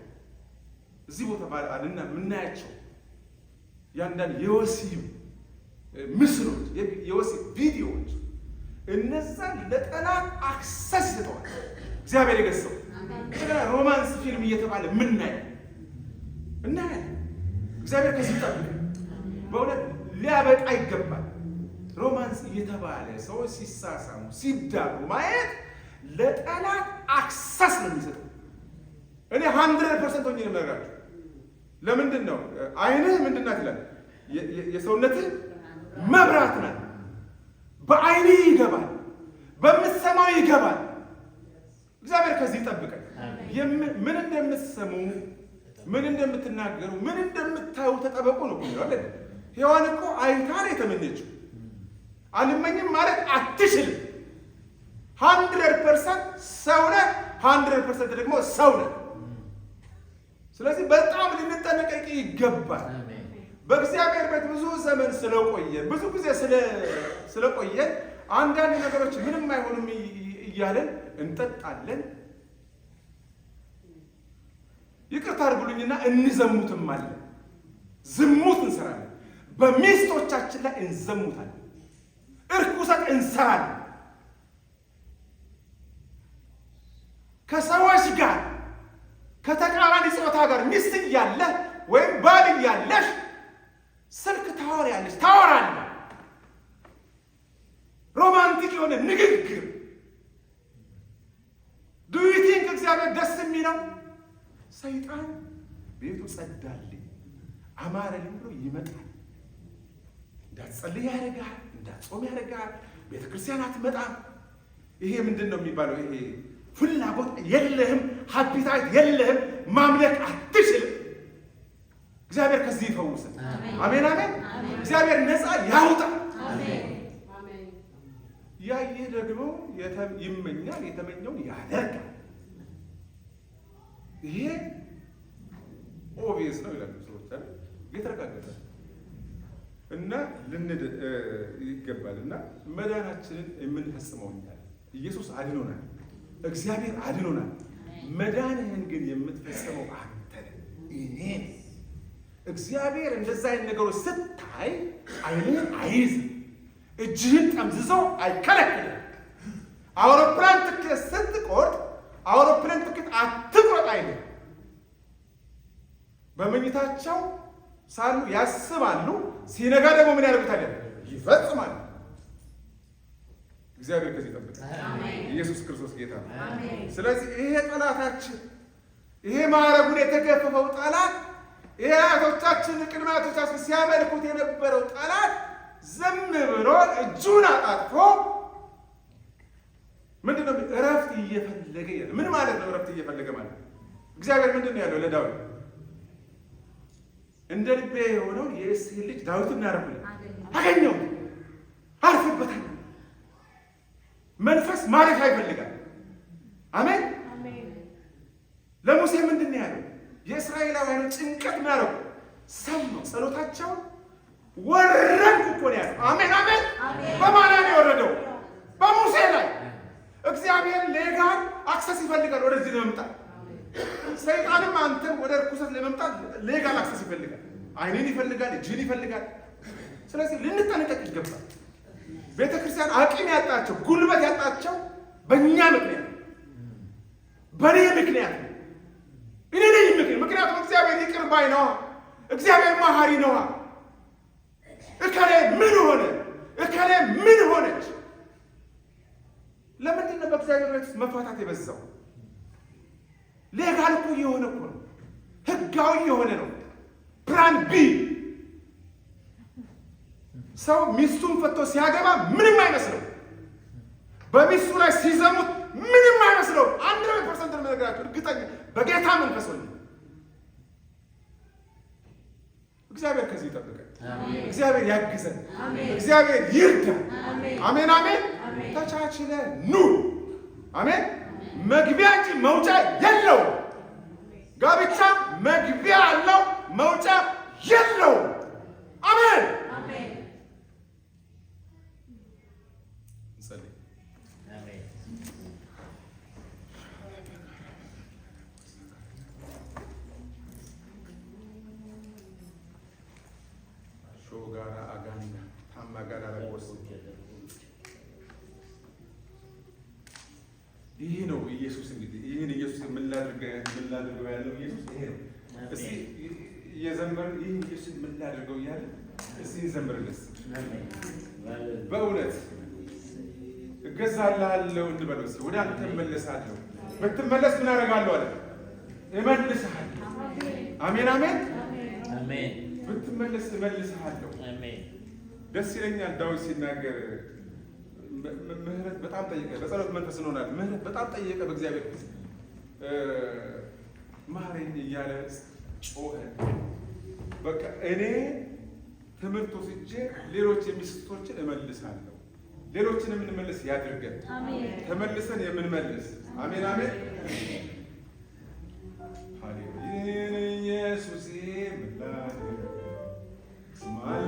B: እዚህ ቦታ ባልና የምናያቸው ያንዳንድ የወሲብ ምስሎች፣ የወሲብ ቪዲዮዎች እነዛ ለጠላት አክሰስ ይሰጠዋል። እግዚአብሔር የገሰው ሮማንስ ፊልም እየተባለ የምናየው እናያለን። እግዚአብሔር ከዚህ ጠብቅ። በእውነት ሊያበቃ ይገባል። ሮማንስ እየተባለ ሰዎች ሲሳሳሙ ሲዳሩ ማየት ለጠላት አክሰስ ነው የሚሰጠው። እኔ 100% ሆኜ የምነግራችሁ ለምንድን ነው? አይንህ ምንድን ናት ይላል? የሰውነትህ መብራት ናት። በአይንህ ይገባል፣ በምትሰማው ይገባል። እግዚአብሔር ከዚህ ይጠብቃል። ምን እንደምትሰሙ፣ ምን እንደምትናገሩ፣ ምን እንደምታዩ ተጠበቁ ነው እኮ አይደል? ሔዋን እኮ አይታ ነው የተመኘችው። አልመኝም ማለት አትችልም። 100% ሰው ነህ፣ 100% ደግሞ ሰው ነህ። ስለዚህ በጣም ልንጠነቀቅ ይገባል። በእግዚአብሔር ቤት ብዙ ዘመን ስለቆየን ብዙ ጊዜ ስለቆየን አንዳንድ ነገሮች ምንም አይሆንም እያለን እንጠጣለን። ይቅርታ አድርጉልኝና እንዘሙትም አለ። ዝሙት እንሰራለን። በሚስቶቻችን ላይ እንዘሙታለን። እርኩሰት እንሰራለን። ከሰዎች ጋር ከተቃራኒ ጾታ ጋር ሚስት እያለህ ወይም ባል እያለሽ ስልክ ታወራለህ። ሮማንቲክ የሆነ ንግግር ዱዩቲንክ እግዚአብሔር ደስ የሚለው ሰይጣን ቤቱ ጸዳልኝ አማረልኝ ብሎ ይመጣል። እንዳትጸልይ ያደርግሃል፣ እንዳትጾም ያደርግሃል። ቤተ ክርስቲያን አትመጣም። ይሄ ምንድን ነው የሚባለው? ይሄ ፍላጎት የለህም፣ ሀቢታት የለህም፣ ማምለክ አትችልም። እግዚአብሔር ከዚህ ይፈውስን። አሜን አሜን። እግዚአብሔር ነፃ ያውጣ። ያየ ደግሞ ይመኛል፣ የተመኘውን ያደርጋል። ይሄ ኦብቪየስ ነው ይላሉ ሰዎች አይደል? የተረጋገጠ እና ልንድ ይገባል። እና መዳናችንን የምንፈጽመው እኛ ኢየሱስ አድኖናል። እግዚአብሔር አድኖናል። መዳንህን ግን የምትፈጽመው አንተ እኔ። እግዚአብሔር እንደዛ አይነት ነገሮች ስታይ ዓይንህን አይይዝም፣ እጅህን ጠምዝዞ አይከለክልም። አውሮፕላን ትኬት ስትቆርጥ አውሮፕላን ትኬት አትቁረጥ አይልም። በመኝታቸው ሳሉ ያስባሉ፣ ሲነጋ ደግሞ ምን ያደርጉታል? ይፈጽማሉ። እግዚአብሔር ከዚህ ይጠብቃል። ኢየሱስ ክርስቶስ ጌታ ነው። ስለዚህ ይሄ ጠላታችን፣ ይሄ ማዕረጉን የተገፈፈው ጠላት፣ ይሄ አያቶቻችን ቅድመ አያቶቻችን ሲያመልኩት የነበረው ጠላት ዝም ብሎ እጁን አጣጥፎ ምንድን ነው እረፍት እየፈለገ ያለ? ምን ማለት ነው እረፍት እየፈለገ ማለት? እግዚአብሔር ምንድን ነው ያለው ለዳዊት? እንደ ልቤ የሆነው የእሴይ ልጅ ዳዊትን እናረፍለ አገኘው፣ አርፍበታል። መንፈስ ማረፊያ ይፈልጋል። አሜን። ለሙሴ ምንድን ነው ያለው? የእስራኤላውያን ጭንቀት እናረጉ ሰሙ፣ ጸሎታቸውን ወረድኩ እኮ ነው ያለው። አሜን አሜን። በማን ላይ የወረደው? በሙሴ ላይ። እግዚአብሔር ሌጋል አክሰስ ይፈልጋል ወደዚህ ለመምጣት። ሰይጣንም አንተም ወደ ርኩሰት ለመምጣት ሌጋል አክሰስ ይፈልጋል። ዓይንን ይፈልጋል፣ እጅን ይፈልጋል። ስለዚህ ልንጠነቀቅ ይገባል። ቤተ ክርስቲያን አቅም ያጣቸው፣ ጉልበት ያጣቸው በእኛ ምክንያት፣ በእኔ ምክንያት ነው። እኔ ነኝ ምክንያት። ምክንያቱም እግዚአብሔር ይቅር ባይ ነዋ። እግዚአብሔር መሐሪ ነዋ። እከሌ ምን ሆነ? እከሌ ምን ሆነች? ለምንድን ነው በእግዚአብሔር ቤት ውስጥ መፋታት የበዛው? ሌጋል እኮ የሆነ እኮ ነው። ህጋዊ የሆነ ነው። ፕላን ቢ። ሰው ሚስቱን ፈቶ ሲያገባ ምንም አይመስለው። በሚስቱ ላይ ሲዘሙት ምንም አይመስለው። 100% ነገራቸው እርግጠኛ በጌታ መንፈስ ሆነ። እግዚአብሔር ከዚህ ይጠብቀን። እግዚአብሔር ያግዘን። እግዚአብሔር ይርዳን። አሜን አሜን። ተቻችለን ኑ። አሜን። መግቢያ እንጂ መውጫ የለው። ጋብቻ መግቢያ አለው፣ መውጫ የለው። አሜን። ሾጋራ አጋንዳ ታማጋራ ለቆስ ይሄ ነው ኢየሱስ። እንግዲህ ይሄን ኢየሱስ ምን ላድርገው ያለው ኢየሱስ ይሄ ነው። እስቲ እየዘመርን ይሄን ኢየሱስ ምን ላድርገው እያለ እስቲ እንዘምርለት። በእውነት እገዛልሃለሁ እንበለው። እስቲ ወደ አንተ እመለሳለሁ። ብትመለስ ምን አደርጋለሁ አለ? እመልስሃለሁ። አሜን አሜን አሜን። ብትመለስ እመልስሃለሁ። አሜን። ደስ ይለኛል ዳዊት ሲናገር ምህረት በጣም ጠየቀ። በጸሎት መንፈስ እንሆናለን። ምህረት በጣም ጠየቀ በእግዚአብሔር ፊት ማረኝ እያለ ጮኸ። በቃ እኔ ትምህርት ወስጄ ሌሎች የሚስቶችን እመልሳለሁ። ሌሎችን የምንመልስ ያድርገን። ተመልሰን የምንመልስ አሜን አሜን። ሃሌሉያ ኢየሱስ ይምላል ስማል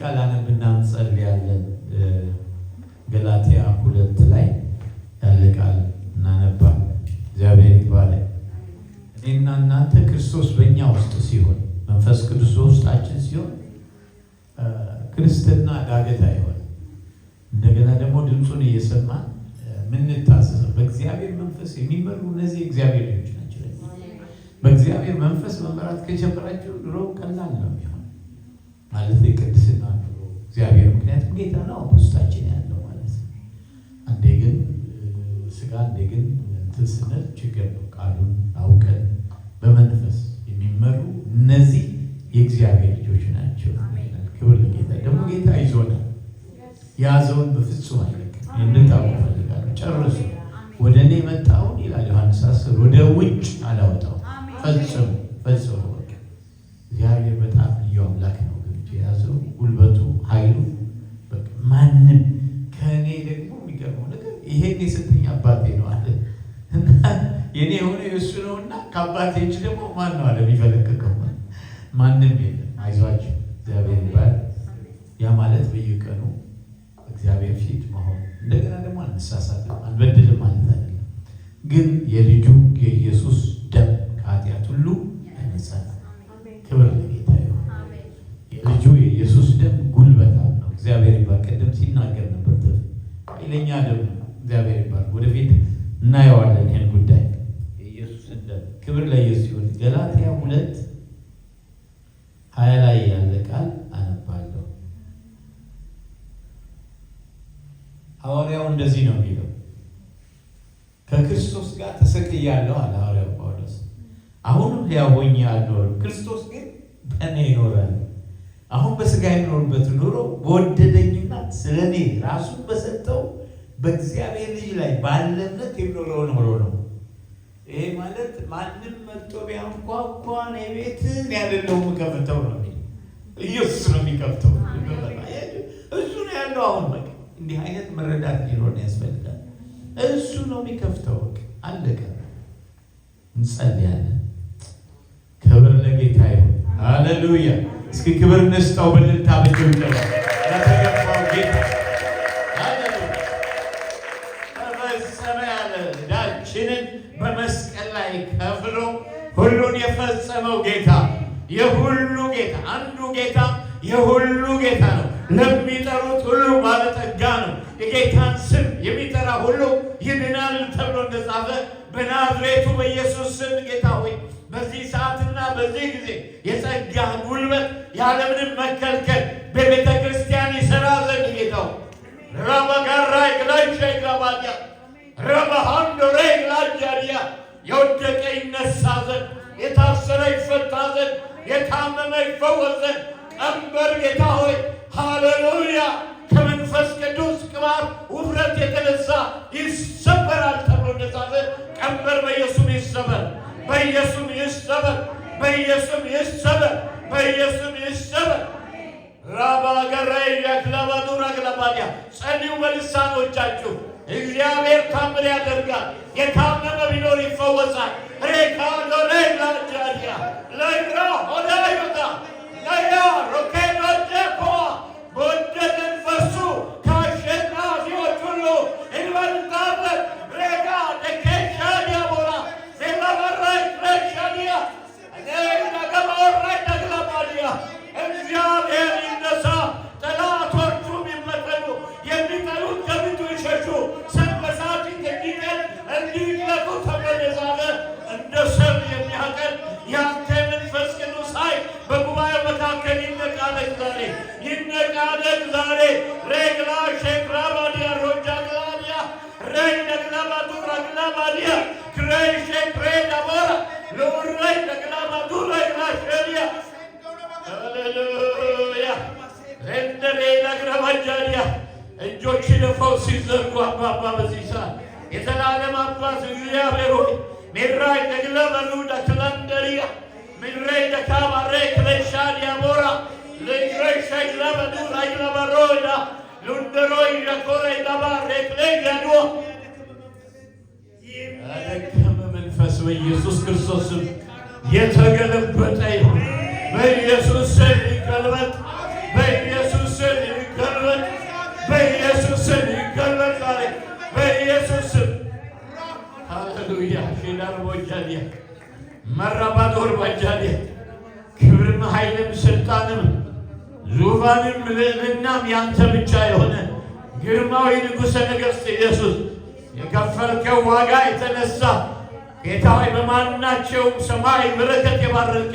E: ቃል አነብና እንጸልያለን። ገላትያ 2 ላይ ያለ ቃል እናነባለን። እግዚአብሔር ይባረክ። እኔና እናንተ ክርስቶስ በእኛ ውስጥ ሲሆን መንፈስ ቅዱስ በውስጣችን ሲሆን ክርስትና ዳገት አይሆንም። እንደገና ደግሞ ድምፁን እየሰማን ምንታዘዘው በእግዚአብሔር መንፈስ የሚመሩ እነዚህ እግዚአብሔር ልጆች ናቸው። በእግዚአብሔር መንፈስ መመራት ከጀመራችሁ ድሮ ቀላል ነው የሚሆን ማለት የቅድስና ኑሮ እግዚአብሔር ምክንያቱም ጌታ ነው ውስጣችን ያለው ማለት ነው። አንዴ ግን ስጋ አንዴ ግን እንትን ስንል ችግር ነው። ቃሉን አውቀን በመንፈስ የሚመሩ እነዚህ የእግዚአብሔር ልጆች ናቸው። ክብር ለጌታ። ደግሞ ጌታ ይዞናል። የያዘውን በፍጹም አይለቅም። እንድታውቁ ፈልጋለሁ። ጨርሱ። ወደ እኔ መጣውን ይላል ዮሐንስ 10 ወደ ውጭ አላወጣው ፈጽሞ ፈጽሞ። በቃ እግዚአብሔር በጣም ልዩ አምላክ ነው። ግን የያዘው ጉልበቱ ኃይሉ በቃ ማንም ከእኔ ደግሞ የሚገርመው ነገር ይሄን የሰጠኝ አባቴ ነው አለ እና የኔ የሆነ የእሱ ነውና ከአባቴ እጅ ደግሞ ማን ነው አለ የሚፈለቅቀው ማንም የለም። አይዟችሁ እግዚአብሔር ይባል። ያ ማለት በየቀኑ እግዚአብሔር ፊት መሆን እንደገና ደግሞ አንሳሳትም አንበድልም ማለት አይደለም። ግን የልጁ የኢየሱስ ደም ከኃጢአት ሁሉ ያነጻናል። ክብር ለጌታ ይሁን። የልጁ የኢየሱስ ደም ጉልበት አለው። እግዚአብሔር ይባል። ቀደም ሲናገር ነበር ኃይለኛ ደም ነው። እግዚአብሔር ይባል። ወደፊት እናየዋለን ይህን ጉዳይ የኢየሱስን ደም። ክብር ለኢየሱስ ይሁን። ገላትያ 2:20 ላይ ያለ ቃል አነባለሁ። ሐዋርያው እንደዚህ ነው የሚለው፣ ከክርስቶስ ጋር ተሰቅያለሁ አለ ሐዋርያው ጳውሎስ። አሁንም ሕያው ሆኜ አልኖርም፣ ክርስቶስ ግን በእኔ ይኖራል። አሁን በሥጋ የሚኖርበት ኑሮ በወደደኝና ስለ እኔ ራሱን በሰጠው በእግዚአብሔር ልጅ ላይ ባለ እምነት የሚኖረው ኑሮ ነው። ይሄ ማለት ማንም መጥቶ ቢያንኳኳ እኔ ቤትን ያለለው የምከፍተው ነው። ኢየሱስ ነው የሚከፍተው። እሱ ነው ያለው። አሁን በቃ እንዲህ አይነት መረዳት ሊኖር ያስፈልጋል። እሱ ነው የሚከፍተው። በቃ አለቀ። እንጸልያለን። ክብር ለጌታ ይሁን። ሃሌሉያ። እስኪ ክብር እንስጠው በልልታ በጭብጨባ ለተገባው ጌታ። ሃሌሉያ። ተፈጸመ ያለ ዕዳችንን በመስቀል ላይ ከፍሎ ሁሉን የፈጸመው ጌታ፣ የሁሉ ጌታ፣ አንዱ ጌታ የሁሉ ጌታ ነው። ለሚጠሩት ሁሉ ባለጠጋ ነው። የጌታን ስም የሚጠራ ሁሉ ይድናል ተብሎ እንደጻፈ በናዝሬቱ በኢየሱስ ስም ጌታ ሆይ በዚህ ሰዓትና በዚህ ጊዜ የጸጋ ጉልበት ያለምንም መከልከል በቤተ ክርስቲያን ይሰራ ዘንድ ጌታው ረባጋራይ ግላንሻይ ግላባዲያ ረባሃንዶሬ ግላጃዲያ የወደቀ ይነሳ ዘንድ፣ የታሰረ ይፈታ ዘንድ፣ የታመመ ይፈወስ ዘንድ ቀንበር ጌታ ሆይ ሃሌሉያ ከመንፈስ ቅዱስ ቅባት ውፍረት የተነሳ ይሰበራል ተብሎ እንደጻፈ ቀንበር በኢየሱስ ይሰበር፣ በኢየሱስ ይሰበር፣ በኢየሱስ ይሰበር፣ በኢየሱስ ይሰበር። ራባ ገራይ ያክላባዱራ ግላባዲያ ጸልዩ በልሳኖቻችሁ። እግዚአብሔር ታምር ያደርጋል። የታመመ ቢኖር ይፈወሳል። ሬካዶ ላጃዲያ ለግራ ሆዳይታ ለያ ሮኬኖ ጀኮ በወደደን ፈሱ ከአሸናፊዎች ሁሉ እንበልጣለን። ሬጋ ደኬሻዲያ ቦራ ዜላበራይ ረሻዲያ ነገባወራይ ደግላባዲያ እግዚአብሔር ይነሳ። ጠላቶቹ የሚመጠኑ የሚጠሉት ከፊቱ ይሸሹ። ሰንበሳት እንዲቀል እንዲለቁ ተመለዛለ እንደ ሰብ የሚያቀል ያንተ መንፈስ ቅዱስ ኃይል በጉባኤው መካከል ይነቃለቅ ዛሬ፣ ይነቃለቅ ዛሬ። ሬግላ ሼክራ ባዲያ ሮጃ ግላዲያ ሬይ ደግላባቱ ራግላ ባዲያ ክሬይ ሼክሬ ዳቦራ ሎሬይ ደግላባቱ ራግላ ሸዲያ ሃሌሉያ እንደኔ ነግረባጃዲያ እጆች ለፈውስ ሲዘርጉ አባባ በዚህ ሰዓት የዘላለም አባት እግዚአብሔር ሆይ ሚራይ ደግለ በሉ ዳክላንደሪያ ሚራይ ደካባሬ ክለሻዲያ ቦራ ለግሬ ሸግለ በዱ ራይለ በሮዳ ሉንደሮይ ያኮሬ ዳባሬ ክለያዶ ያደከመ መንፈስ በኢየሱስ ክርስቶስ የተገለበጠ ይሁን። በኢየሱስ ስም ይገልበጥ። በኢየሱስ ሃሌሉያ ሼዳር ቦጃዲያ መራባዶር ቦጃዲያ ክብርም ኃይልም ስልጣንም ዙፋንም ልዕልናም ያንተ ብቻ የሆነ ግርማዊ ንጉሠ ነገሥት ኢየሱስ የከፈልከው ዋጋ የተነሳ ጌታ ሆይ በማናቸውም ሰማይ በረከት የባረከ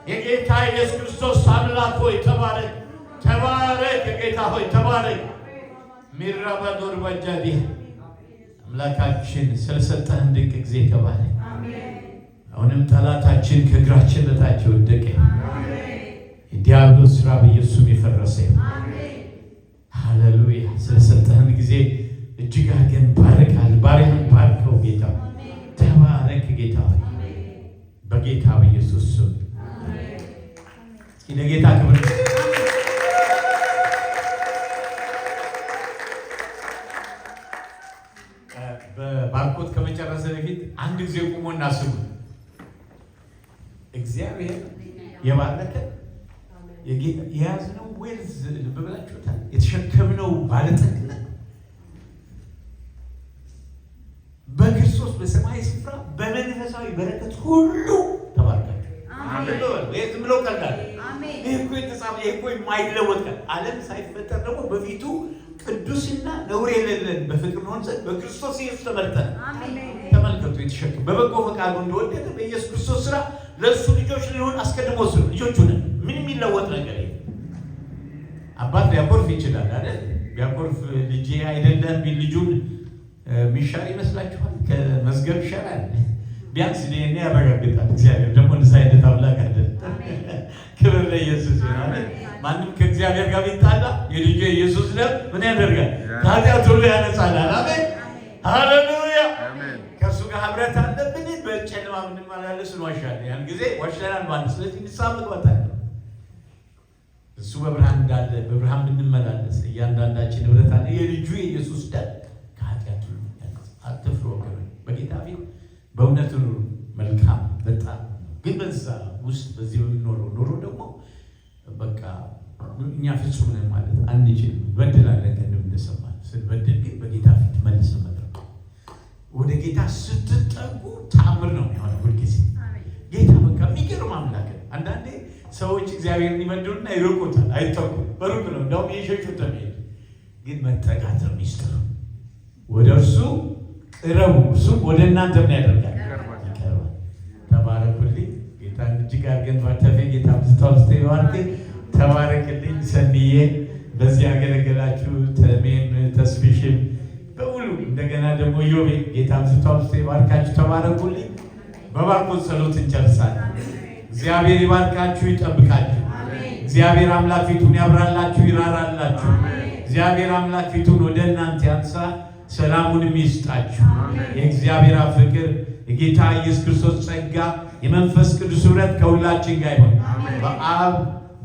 E: የጌታ ኢየሱስ ክርስቶስ አምላክ ሆይ ተባረክ፣ ተባረክ። ጌታ ሆይ ተባረክ። ሚራባዶር ባጃዲ አምላካችን ስለሰጠህን ድንቅ ጊዜ ተባረክ። አሁንም ጠላታችን ከእግራችን በታች ወደቀ። የዲያብሎስ ሥራ በኢየሱስ የፈረሰ ሃሌሉያ። ስለሰጠህን ጊዜ እጅግ አድርገን ባርካል። ባሪያህን ባርከው ጌታ ተባረክ። ጌታ በጌታ በኢየሱስ ስም ለጌታ ክብር። በባርኮት ከመጨረሰ በፊት አንድ ጊዜ ቁሞ እናስቡ። እግዚአብሔር የባረከ የያዝነው ዌልዝ ልብ ብላችሁታል። የተሸከምነው ባለጠግነት በክርስቶስ በሰማይ ስፍራ በመንፈሳዊ በረከት ሁሉ ተባርካችሁ። ዝም ብለው ቀልዳለ። ይህ እኮ የተጻፈ ይህ እኮ የማይለወጥ ቃል ዓለም ሳይፈጠር ደግሞ በፊቱ ቅዱስና ነውር የሌለን በፍቅር ሆን ዘንድ በክርስቶስ ኢየሱስ ተመርጠን። ተመልከቱ፣ የተሸከም በበጎ ፈቃዱ እንደወደደ በኢየሱስ ክርስቶስ ስራ ለእሱ ልጆች ልንሆን አስቀድሞ ስሉ ልጆቹ ነን። ምን የሚለወጥ ነገር የለም። አባት ቢያኮርፍ ይችላል አይደል? ቢያኮርፍ ልጄ አይደለም ቢል ልጁን ሚሻል ይመስላችኋል? ከመዝገብ ይሻላል። ቢያንስ እኔ ያረጋግጣል። እግዚአብሔር ደግሞ እንደዛ አይነት አምላክ አይደለም። ክብር ለኢየሱስ ይሁን። ማንም ከእግዚአብሔር ጋር ቢጣላ የልጁ ኢየሱስ ደም ምን ያደርጋል? ከኃጢአት ሁሉ ያነጻናል። አሜን ሃሌሉያ። ከእሱ ጋር ህብረት አለብን። በጨለማ የምንመላለስ እንዋሻለን። ያን ጊዜ ዋሽተናል ማለት ስለዚህ ንስሐ መግባት አለ። እሱ በብርሃን እንዳለ በብርሃን ብንመላለስ እያንዳንዳችን ህብረት አለ። የልጁ የኢየሱስ ደም ከኃጢአት ሁሉ ያነጻናል። አትፍሩ ወገኖች፣ በጌታ ፊት በእውነት ኑሩ። መልካም በጣም ግን በዛ ውስጥ በዚህ በምንኖረው ኑሮ ደግሞ በቃ እኛ ፍጹም ነን ማለት አንችልም። በድላለን። ቅድም እንደሰማን ስንበድል ግን በጌታ ፊት መልስ መድረግ ወደ ጌታ ስትጠጉ ታምር ነው የሚሆነው። ሁልጊዜ ጌታ በቃ የሚገርም አምላክ። አንዳንዴ ሰዎች እግዚአብሔርን ይመድሉና ይርቁታል፣ አይጠጉም። በሩቅ ነው እንደውም የሸሹት ነው። ግን መጠጋት ነው ሚስጥሩ። ወደ እርሱ ቅረቡ፣ እርሱም ወደ እናንተ ምን ያደርጋል? ይቀርባል። ተባረኩልኝ። ጌታ እጅግ አድርገን ባተፈ ጌታ ብዝታው ውስጥ ይባርክ። ተባረክልኝ። ሰንዬ በዚህ ያገለገላችሁ ተሜን ተስፊሽም በሙሉ እንደገና ደግሞ ዮቤ ጌታ ብዝታው ውስጥ ይባርካችሁ። ተባረኩልኝ። በባርኮት ጸሎት እንጨርሳለን። እግዚአብሔር ይባርካችሁ፣ ይጠብቃችሁ። እግዚአብሔር አምላክ ፊቱን ያብራላችሁ፣ ይራራላችሁ። እግዚአብሔር አምላክ ፊቱን ወደ እናንተ ያንሳ፣ ሰላሙንም ይስጣችሁ። የእግዚአብሔር ፍቅር፣ የጌታ ኢየሱስ ክርስቶስ ጸጋ፣ የመንፈስ ቅዱስ ኅብረት ከሁላችን ጋር ይሁን። በአብ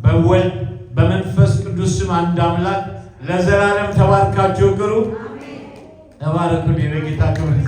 E: በወልድ በመንፈስ ቅዱስ ስም አንድ አምላክ ለዘላለም ተባርካችሁ ቅሩ። ተባረኩ። የጌታ ክብር